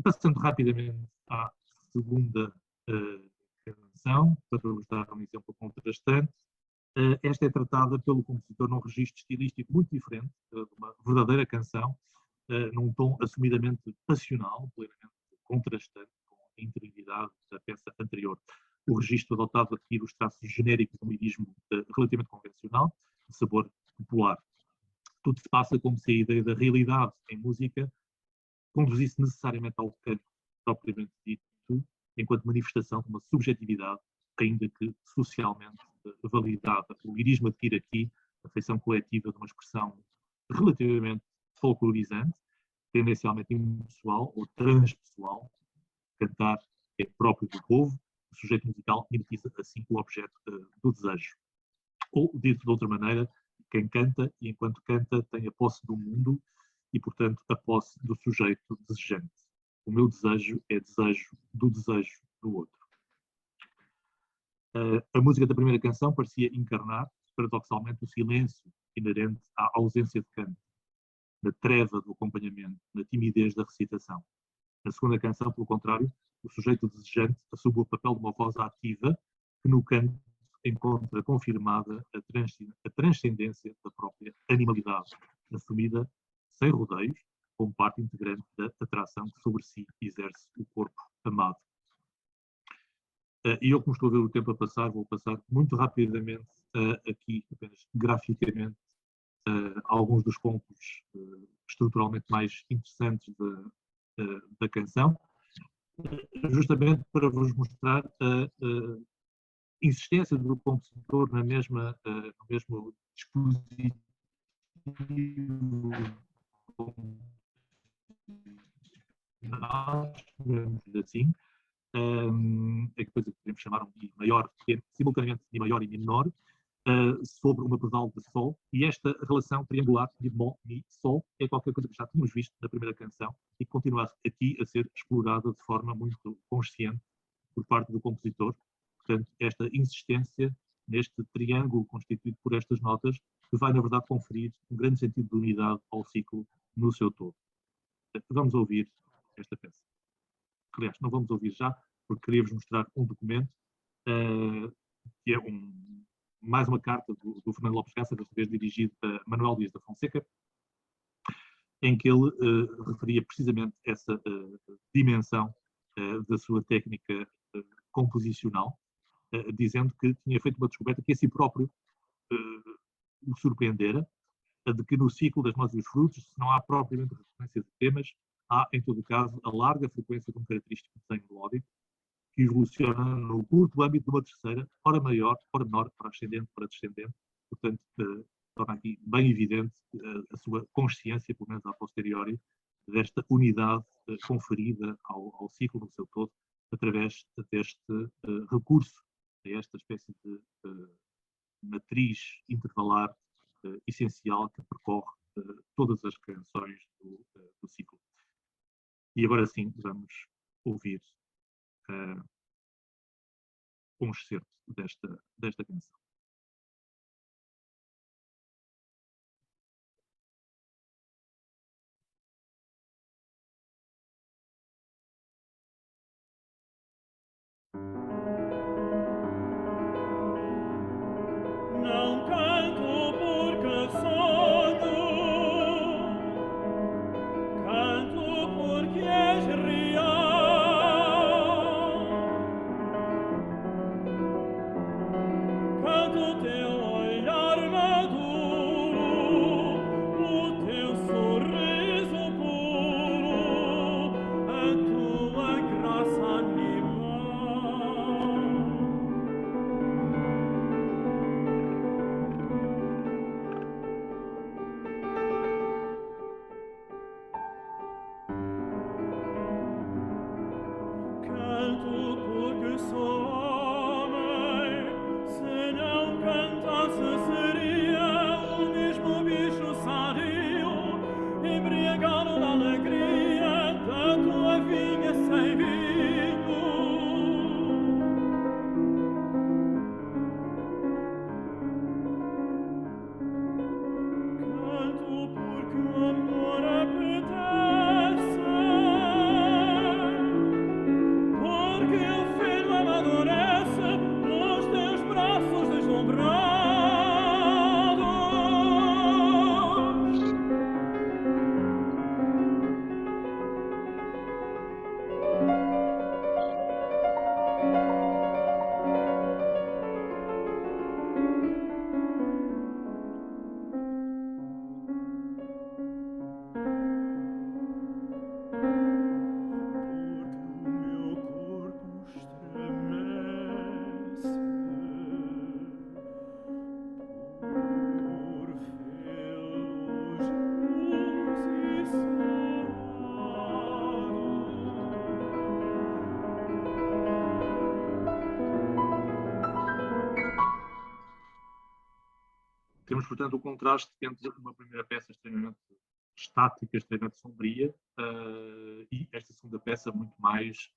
Passando rapidamente à segunda canção, para vos dar um exemplo contrastante, esta é tratada pelo compositor num registro estilístico muito diferente, de uma verdadeira canção, num tom assumidamente passional, plenamente contrastante com a interioridade da o registro adotado adquire os traços genéricos de um lirismo relativamente convencional, de sabor popular. Tudo se passa como se a ideia da realidade em música conduzisse necessariamente ao canto propriamente dito, enquanto manifestação de uma subjetividade, ainda que socialmente validada. O lirismo adquire aqui a feição coletiva de uma expressão relativamente folclorizante, tendencialmente impessoal ou transpessoal. Cantar é próprio do povo, o sujeito musical mimetiza assim o objeto do desejo. Ou, dito de outra maneira, quem canta e enquanto canta tem a posse do mundo e, portanto, a posse do sujeito desejante. O meu desejo é desejo do outro. A música da primeira canção parecia encarnar, paradoxalmente, o silêncio inerente à ausência de canto, na treva do acompanhamento, na timidez da recitação. Na segunda canção, pelo contrário, o sujeito desejante assume o papel de uma voz ativa que no canto encontra confirmada a transcendência da própria animalidade, assumida sem rodeios, como parte integrante da atração que sobre si exerce o corpo amado. E eu, como estou a ver o tempo a passar, vou passar muito rapidamente aqui, apenas graficamente, alguns dos pontos estruturalmente mais interessantes da canção, justamente para vos mostrar a insistência do compositor no mesmo dispositivo assim, é que depois podemos chamar um Mi maior, simultaneamente Mi maior e Mi menor, sobre uma pedal de Sol, e esta relação triangular de Mó, Mi, Sol é qualquer coisa que já tínhamos visto na primeira canção e que continua aqui a ser explorada de forma muito consciente por parte do compositor. Portanto, esta insistência neste triângulo constituído por estas notas que vai, na verdade, conferir um grande sentido de unidade ao ciclo no seu todo. Vamos ouvir esta peça. Aliás, não vamos ouvir já, porque queria-vos mostrar um documento que é mais uma carta do Fernando Lopes Cassa, desta vez dirigido a Manuel Dias da Fonseca, em que ele referia precisamente essa dimensão da sua técnica composicional, dizendo que tinha feito uma descoberta que a si próprio o surpreendera, de que no ciclo das nozes e dos frutos não há propriamente referência de temas, há, em todo o caso, a larga frequência de um característico desenho melódico que evoluciona no curto âmbito de uma terceira, ora maior, ora menor, para ascendente, para descendente. Portanto, torna aqui bem evidente a sua consciência, pelo menos a posteriori, desta unidade conferida ao ciclo no seu todo, através deste recurso, a esta espécie de matriz intervalar essencial que percorre todas as canções do ciclo. E agora sim, vamos ouvir um excerto desta canção. Não canto porque sonho, canto porque és real. Canto o teu olhar maduro, o teu sorriso puro, a tua graça animal. Canto porque sou homem, se não cantasse seria o mesmo bicho sadio, embriagado da alegria da tua vinha sem vinho. Canto porque o amor apetece, porque o filho amadurece nos teus braços deslumbrados. Temos, portanto, o contraste entre uma primeira peça extremamente estática, extremamente sombria, e esta segunda peça muito mais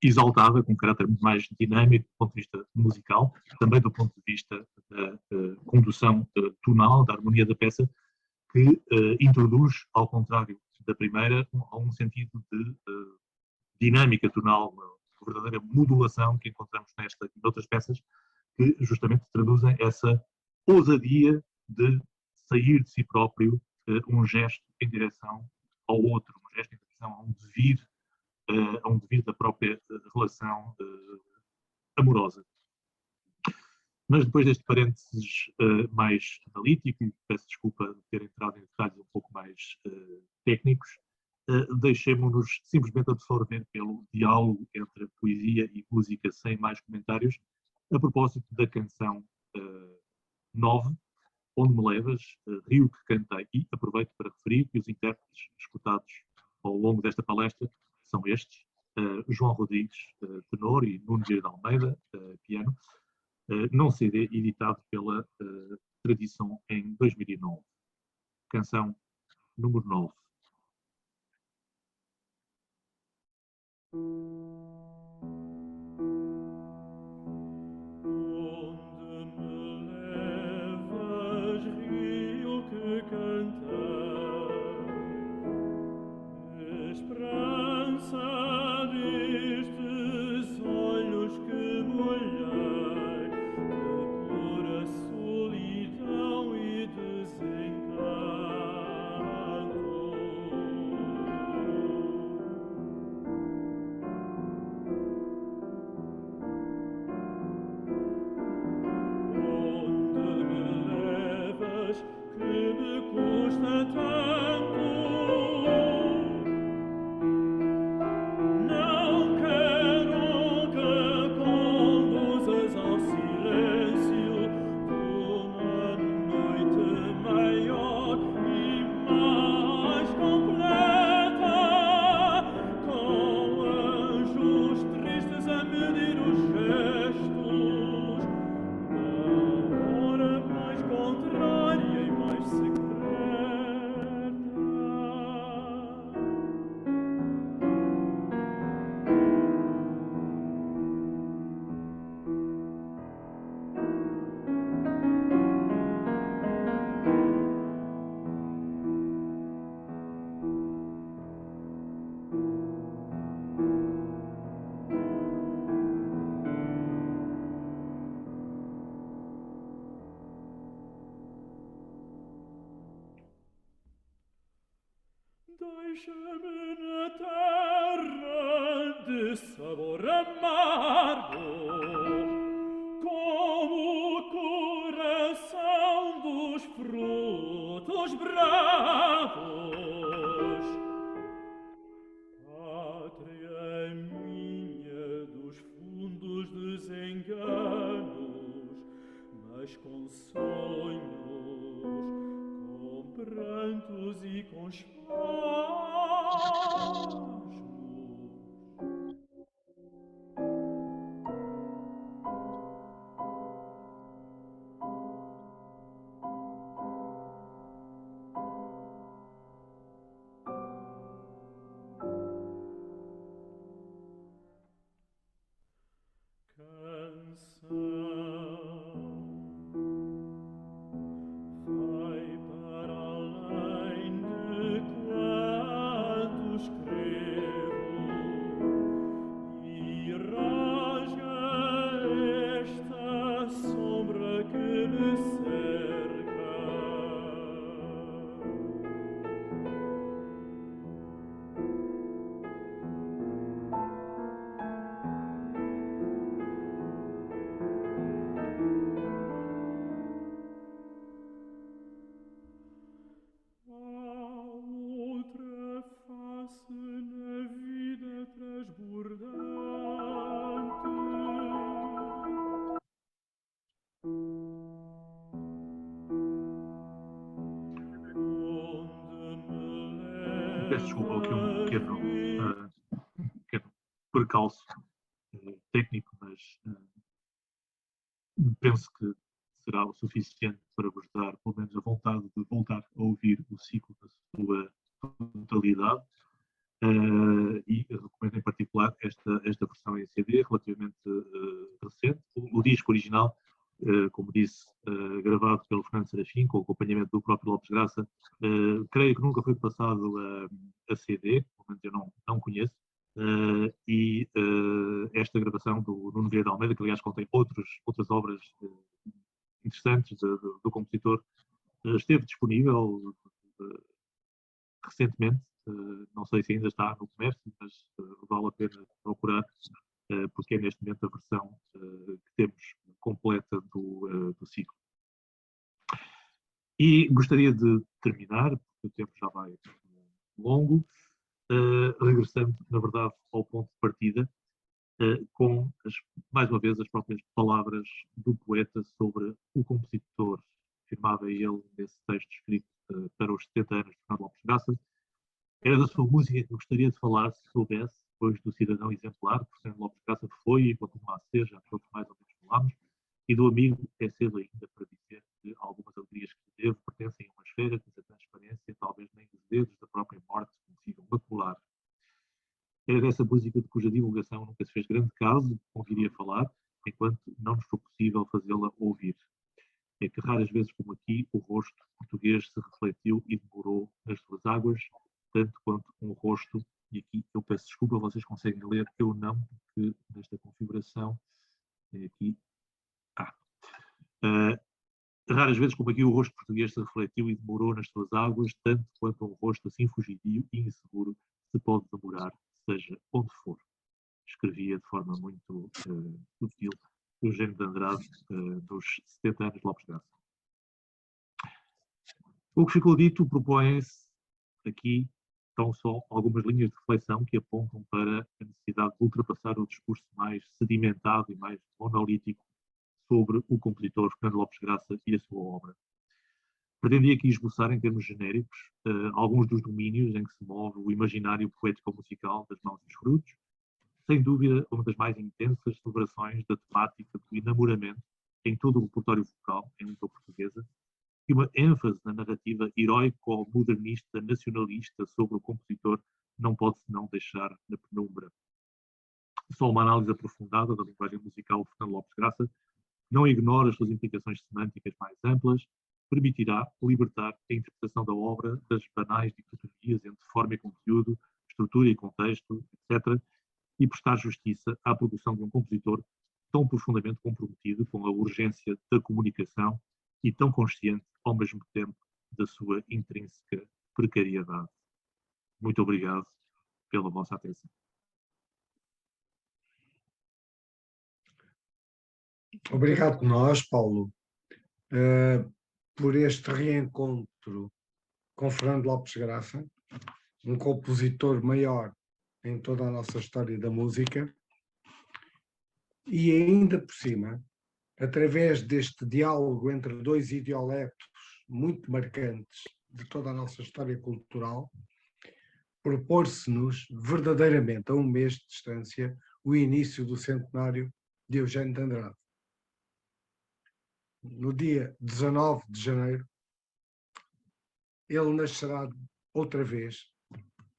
exaltada, com um caráter muito mais dinâmico do ponto de vista musical, também do ponto de vista da condução tonal, da harmonia da peça, que introduz, ao contrário da primeira, um sentido de dinâmica tonal, uma verdadeira modulação que encontramos nesta e noutras peças, que justamente traduzem essa ousadia de sair de si próprio, um gesto em direção ao outro, um gesto em direção a um devir da própria relação amorosa. Mas depois deste parênteses mais analítico, e peço desculpa de ter entrado em detalhes um pouco mais técnicos, deixemos-nos simplesmente absorver pelo diálogo entre poesia e música sem mais comentários, a propósito da canção 9, Onde Me Levas, Rio que Cantei, e aproveito para referir que os intérpretes escutados ao longo desta palestra são estes, João Rodrigues, tenor, e Nuno Vieira de Almeida, piano, num CD editado pela Tradição em 2009. Canção número 9. Deixa-me na terra de sabor amargo, como o coração dos frutos bravos. Pátria minha dos fundos desenganos, mas com sonhos, com prantos e com espasmos. Vai para além de quanto escrevo e rasga esta sombra que me cerca. Há outra face na vida transbordante, onde me Peço desculpa aqui um leva pequeno percalço técnico, mas penso que será o suficiente para vos dar, pelo menos, a vontade de voltar a ouvir o ciclo na sua totalidade. E recomendo em particular esta versão em CD, relativamente recente. O disco original, como disse, gravado pelo Fernando Serafim, com o acompanhamento do próprio Lopes Graça, creio que nunca foi passado a CD, pelo menos eu não conheço. E esta gravação do Nuno Vieira de Almeida, que aliás contém outras obras interessantes do compositor, esteve disponível recentemente. Não sei se ainda está no comércio, mas vale a pena procurar, porque é neste momento a versão que temos completa do ciclo. E gostaria de terminar, porque o tempo já vai longo, regressando, na verdade, ao ponto de partida, com, mais uma vez, as próprias palavras do poeta sobre o compositor. Afirmava ele nesse texto escrito para os 70 anos de Fernando Lopes Graça: era da sua música que eu gostaria de falar se soubesse, depois do cidadão exemplar, que Fernando Lopes Graça foi e continua a ser, já todos mais ou menos falámos, e do amigo é cedo ainda para dizer que algumas alegrias que teve pertencem a uma esfera cuja transparência talvez nem os dedos da própria morte consigam macular. Era dessa música de cuja divulgação nunca se fez grande caso, conviria a falar, enquanto não nos foi possível fazê-la ouvir. É que raras vezes como aqui o rosto português se refletiu e demorou nas suas águas, tanto quanto um rosto, e aqui eu peço desculpa, vocês conseguem ler, eu não, porque nesta configuração é aqui. Raras vezes como aqui o rosto português se refletiu e demorou nas suas águas, tanto quanto um rosto assim fugidio e inseguro se pode demorar, seja onde for. Escrevia de forma muito sutil Eugênio de Andrade, dos 70 anos de Lopes Graça. O que ficou dito propõe-se aqui tão só algumas linhas de reflexão que apontam para a necessidade de ultrapassar o discurso mais sedimentado e mais monolítico sobre o compositor Fernando Lopes Graça e a sua obra. Pretendia aqui esboçar, em termos genéricos, alguns dos domínios em que se move o imaginário poético-musical das Mãos e os Frutos, sem dúvida uma das mais intensas celebrações da temática do enamoramento em todo o repertório vocal em língua portuguesa, e uma ênfase na narrativa heroico-modernista nacionalista sobre o compositor não pode senão deixar na penumbra. Só uma análise aprofundada da linguagem musical de Fernando Lopes Graça, não ignora as suas implicações semânticas mais amplas, permitirá libertar a interpretação da obra das banais dicotomias entre forma e conteúdo, estrutura e contexto, etc., e prestar justiça à produção de um compositor tão profundamente comprometido com a urgência da comunicação e tão consciente, ao mesmo tempo, da sua intrínseca precariedade. Muito obrigado pela vossa atenção. Obrigado nós, Paulo, por este reencontro com Fernando Lopes Graça, um compositor maior em toda a nossa história da música, e ainda por cima, através deste diálogo entre dois idiolectos muito marcantes de toda a nossa história cultural, propor-se-nos verdadeiramente, a um mês de distância, o início do centenário de Eugênio de Andrade. No dia 19 de janeiro, ele nascerá outra vez,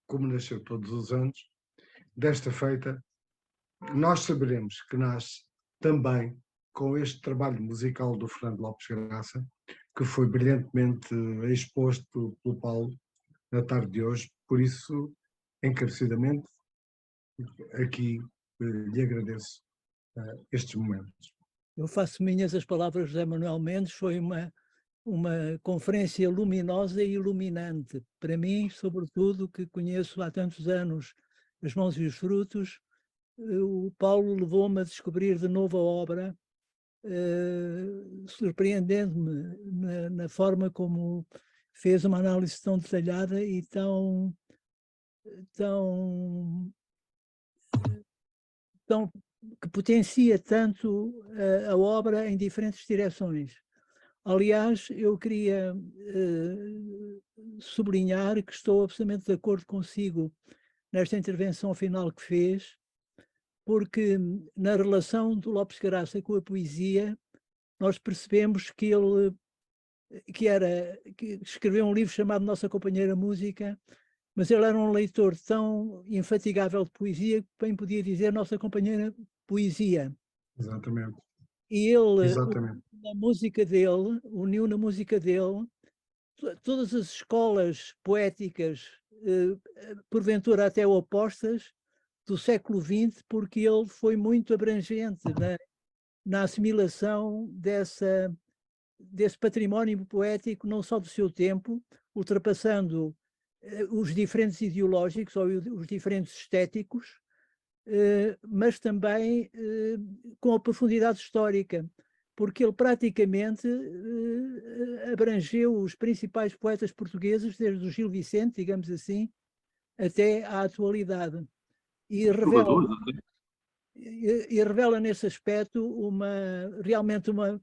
como nasceu todos os anos. Desta feita, nós saberemos que nasce também com este trabalho musical do Fernando Lopes Graça, que foi brilhantemente exposto pelo Paulo na tarde de hoje. Por isso, encarecidamente, aqui lhe agradeço estes momentos. Eu faço minhas as palavras de José Manuel Mendes, foi uma conferência luminosa e iluminante. Para mim, sobretudo, que conheço há tantos anos As Mãos e os Frutos, o Paulo levou-me a descobrir de novo a obra, surpreendendo-me na forma como fez uma análise tão detalhada e tão que potencia tanto a obra em diferentes direções. Aliás, eu queria sublinhar que estou absolutamente de acordo consigo nesta intervenção final que fez, porque na relação do Lopes Graça com a poesia, nós percebemos que ele que escreveu um livro chamado Nossa Companheira Música, mas ele era um leitor tão infatigável de poesia que bem podia dizer Nossa Companheira Poesia. Exatamente. E ele, Exatamente. uniu na música dele, todas as escolas poéticas, porventura até opostas, do século XX, porque ele foi muito abrangente na assimilação desse património poético, não só do seu tempo, ultrapassando os diferentes ideológicos ou os diferentes estéticos, mas também com a profundidade histórica, porque ele praticamente abrangeu os principais poetas portugueses, desde o Gil Vicente, digamos assim, até à atualidade. E revela nesse aspecto realmente uma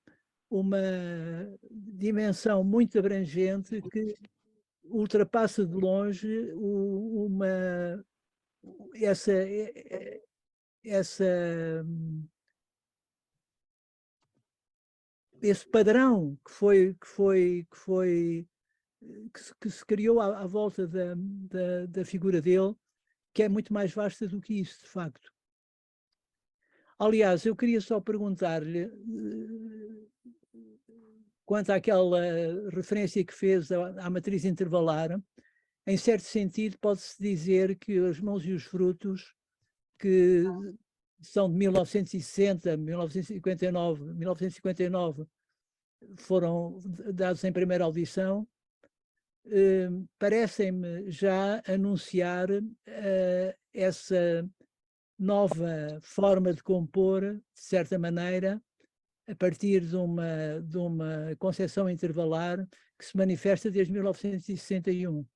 dimensão muito abrangente que ultrapassa de longe esse padrão que se criou à volta da figura dele, que é muito mais vasta do que isso, de facto. Aliás, eu queria só perguntar-lhe, quanto àquela referência que fez à matriz intervalar, em certo sentido pode-se dizer que As Mãos e os Frutos, que são de 1960, 1959, 1959, foram dados em primeira audição, parecem-me já anunciar essa nova forma de compor, de certa maneira, a partir de uma concepção intervalar que se manifesta desde 1961.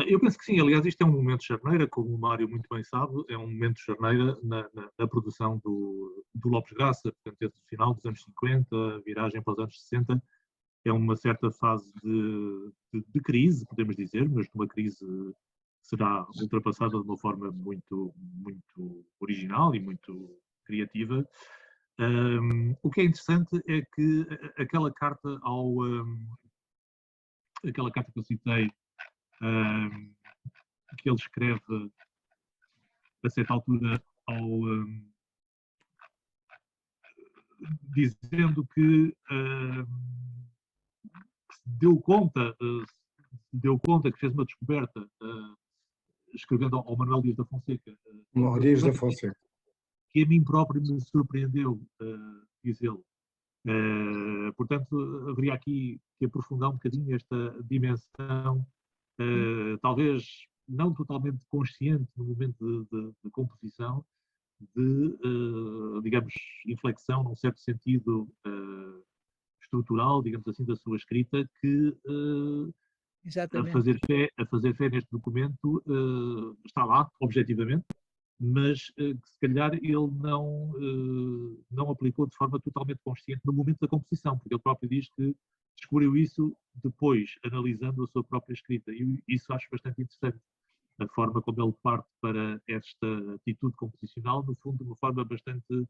Eu penso que sim, aliás, isto é um momento de charneira, como o Mário muito bem sabe, é um momento de charneira na produção do Lopes Graça, portanto, desde o final dos anos 50, viragem para os anos 60, é uma certa fase de crise, podemos dizer, mas de uma crise que será ultrapassada de uma forma muito, muito original e muito criativa. O que é interessante é que aquela carta aquela carta que eu citei, que ele escreve a certa altura dizendo que se deu conta que fez uma descoberta escrevendo ao Manuel Dias da Fonseca, Dias da Fonseca, que a mim próprio me surpreendeu, diz ele. Portanto, haveria aqui que aprofundar um bocadinho esta dimensão, talvez não totalmente consciente no momento de composição, digamos, inflexão, num certo sentido estrutural, digamos assim, da sua escrita, que a fazer fé neste documento está lá, objetivamente, mas que se calhar ele não aplicou de forma totalmente consciente no momento da composição, porque ele próprio diz que descobriu isso depois, analisando a sua própria escrita, e isso acho bastante interessante, a forma como ele parte para esta atitude composicional, no fundo de uma forma bastante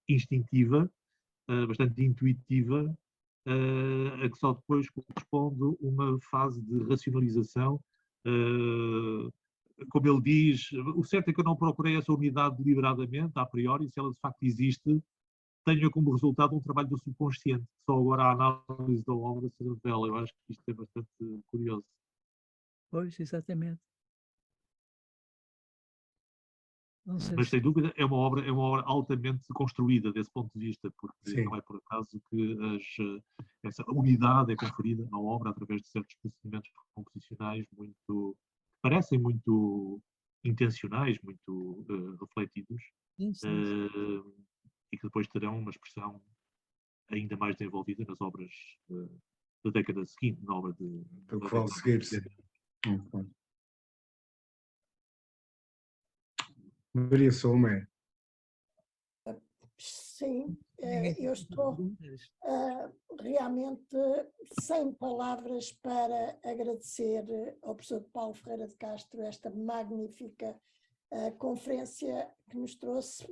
instintiva, bastante intuitiva, a que só depois corresponde uma fase de racionalização. Como ele diz, o certo é que eu não procurei essa unidade deliberadamente, a priori, se ela de facto existe, tenha como resultado um trabalho do subconsciente, que só agora a análise da obra se revela. Eu acho que isto é bastante curioso. Pois, exatamente. Mas sem dúvida é uma obra altamente construída desse ponto de vista, porque sim, não é por acaso que essa unidade é conferida à obra através de certos procedimentos composicionais parecem muito intencionais, muito refletidos, e que depois terão uma expressão ainda mais desenvolvida nas obras da década seguinte, na obra de... Do que vai seguir-se. Maria Salomé. Sim, eu estou realmente sem palavras para agradecer ao professor Paulo Ferreira de Castro esta magnífica conferência que nos trouxe.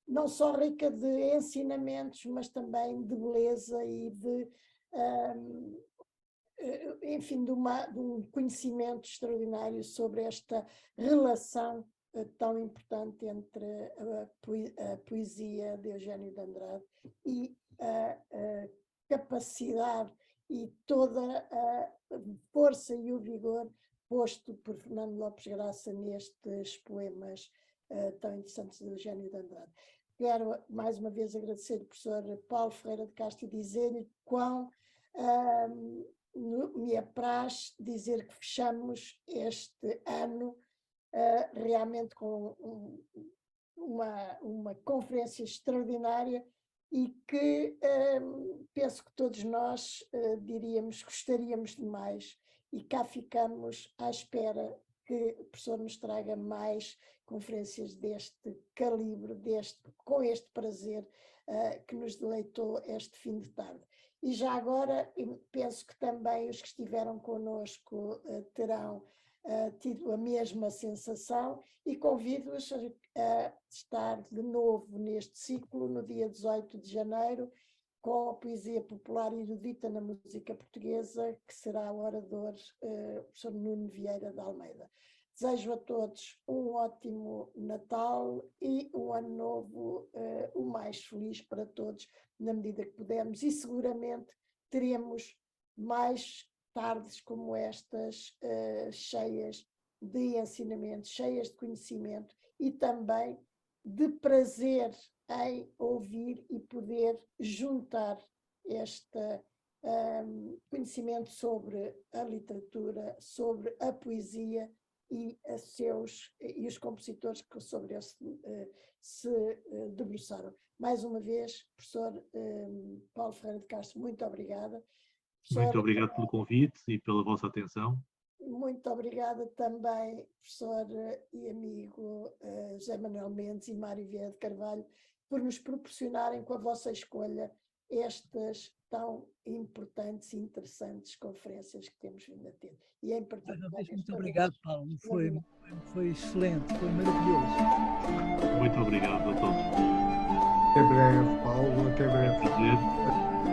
não só rica de ensinamentos, mas também de beleza e de, enfim, de um conhecimento extraordinário sobre esta relação tão importante entre a poesia de Eugénio de Andrade e a capacidade e toda a força e o vigor posto por Fernando Lopes Graça nestes poemas tão interessantes de Eugénio de Andrade. Quero mais uma vez agradecer ao professor Paulo Ferreira de Castro e dizer-lhe quão me apraz dizer que fechamos este ano realmente com uma conferência extraordinária e que penso que todos nós gostaríamos de mais, e cá ficamos à espera que o professor nos traga mais conferências deste calibre, com este prazer que nos deleitou este fim de tarde. E já agora, penso que também os que estiveram connosco terão tido a mesma sensação, e convido-os a estar de novo neste ciclo no dia 18 de janeiro, com a poesia popular erudita na música portuguesa, que será o orador o professor Nuno Vieira de Almeida. Desejo a todos um ótimo Natal e um ano novo o mais feliz para todos, na medida que pudermos, e seguramente teremos mais tardes como estas, cheias de ensinamento, cheias de conhecimento e também de prazer em ouvir e poder juntar este conhecimento sobre a literatura, sobre a poesia e os compositores que sobre esse se debruçaram. Mais uma vez, professor Paulo Ferreira de Castro, muito obrigada. Muito obrigado pelo convite e pela vossa atenção. Muito obrigada também, professor e amigo José Manuel Mendes e Mário Vieira de Carvalho, por nos proporcionarem com a vossa escolha estas tão importantes e interessantes conferências que temos vindo a ter. E em particular, muito obrigado, Paulo. Foi excelente, foi maravilhoso. Muito obrigado a todos. Até breve, Paulo. Até breve. Prazer.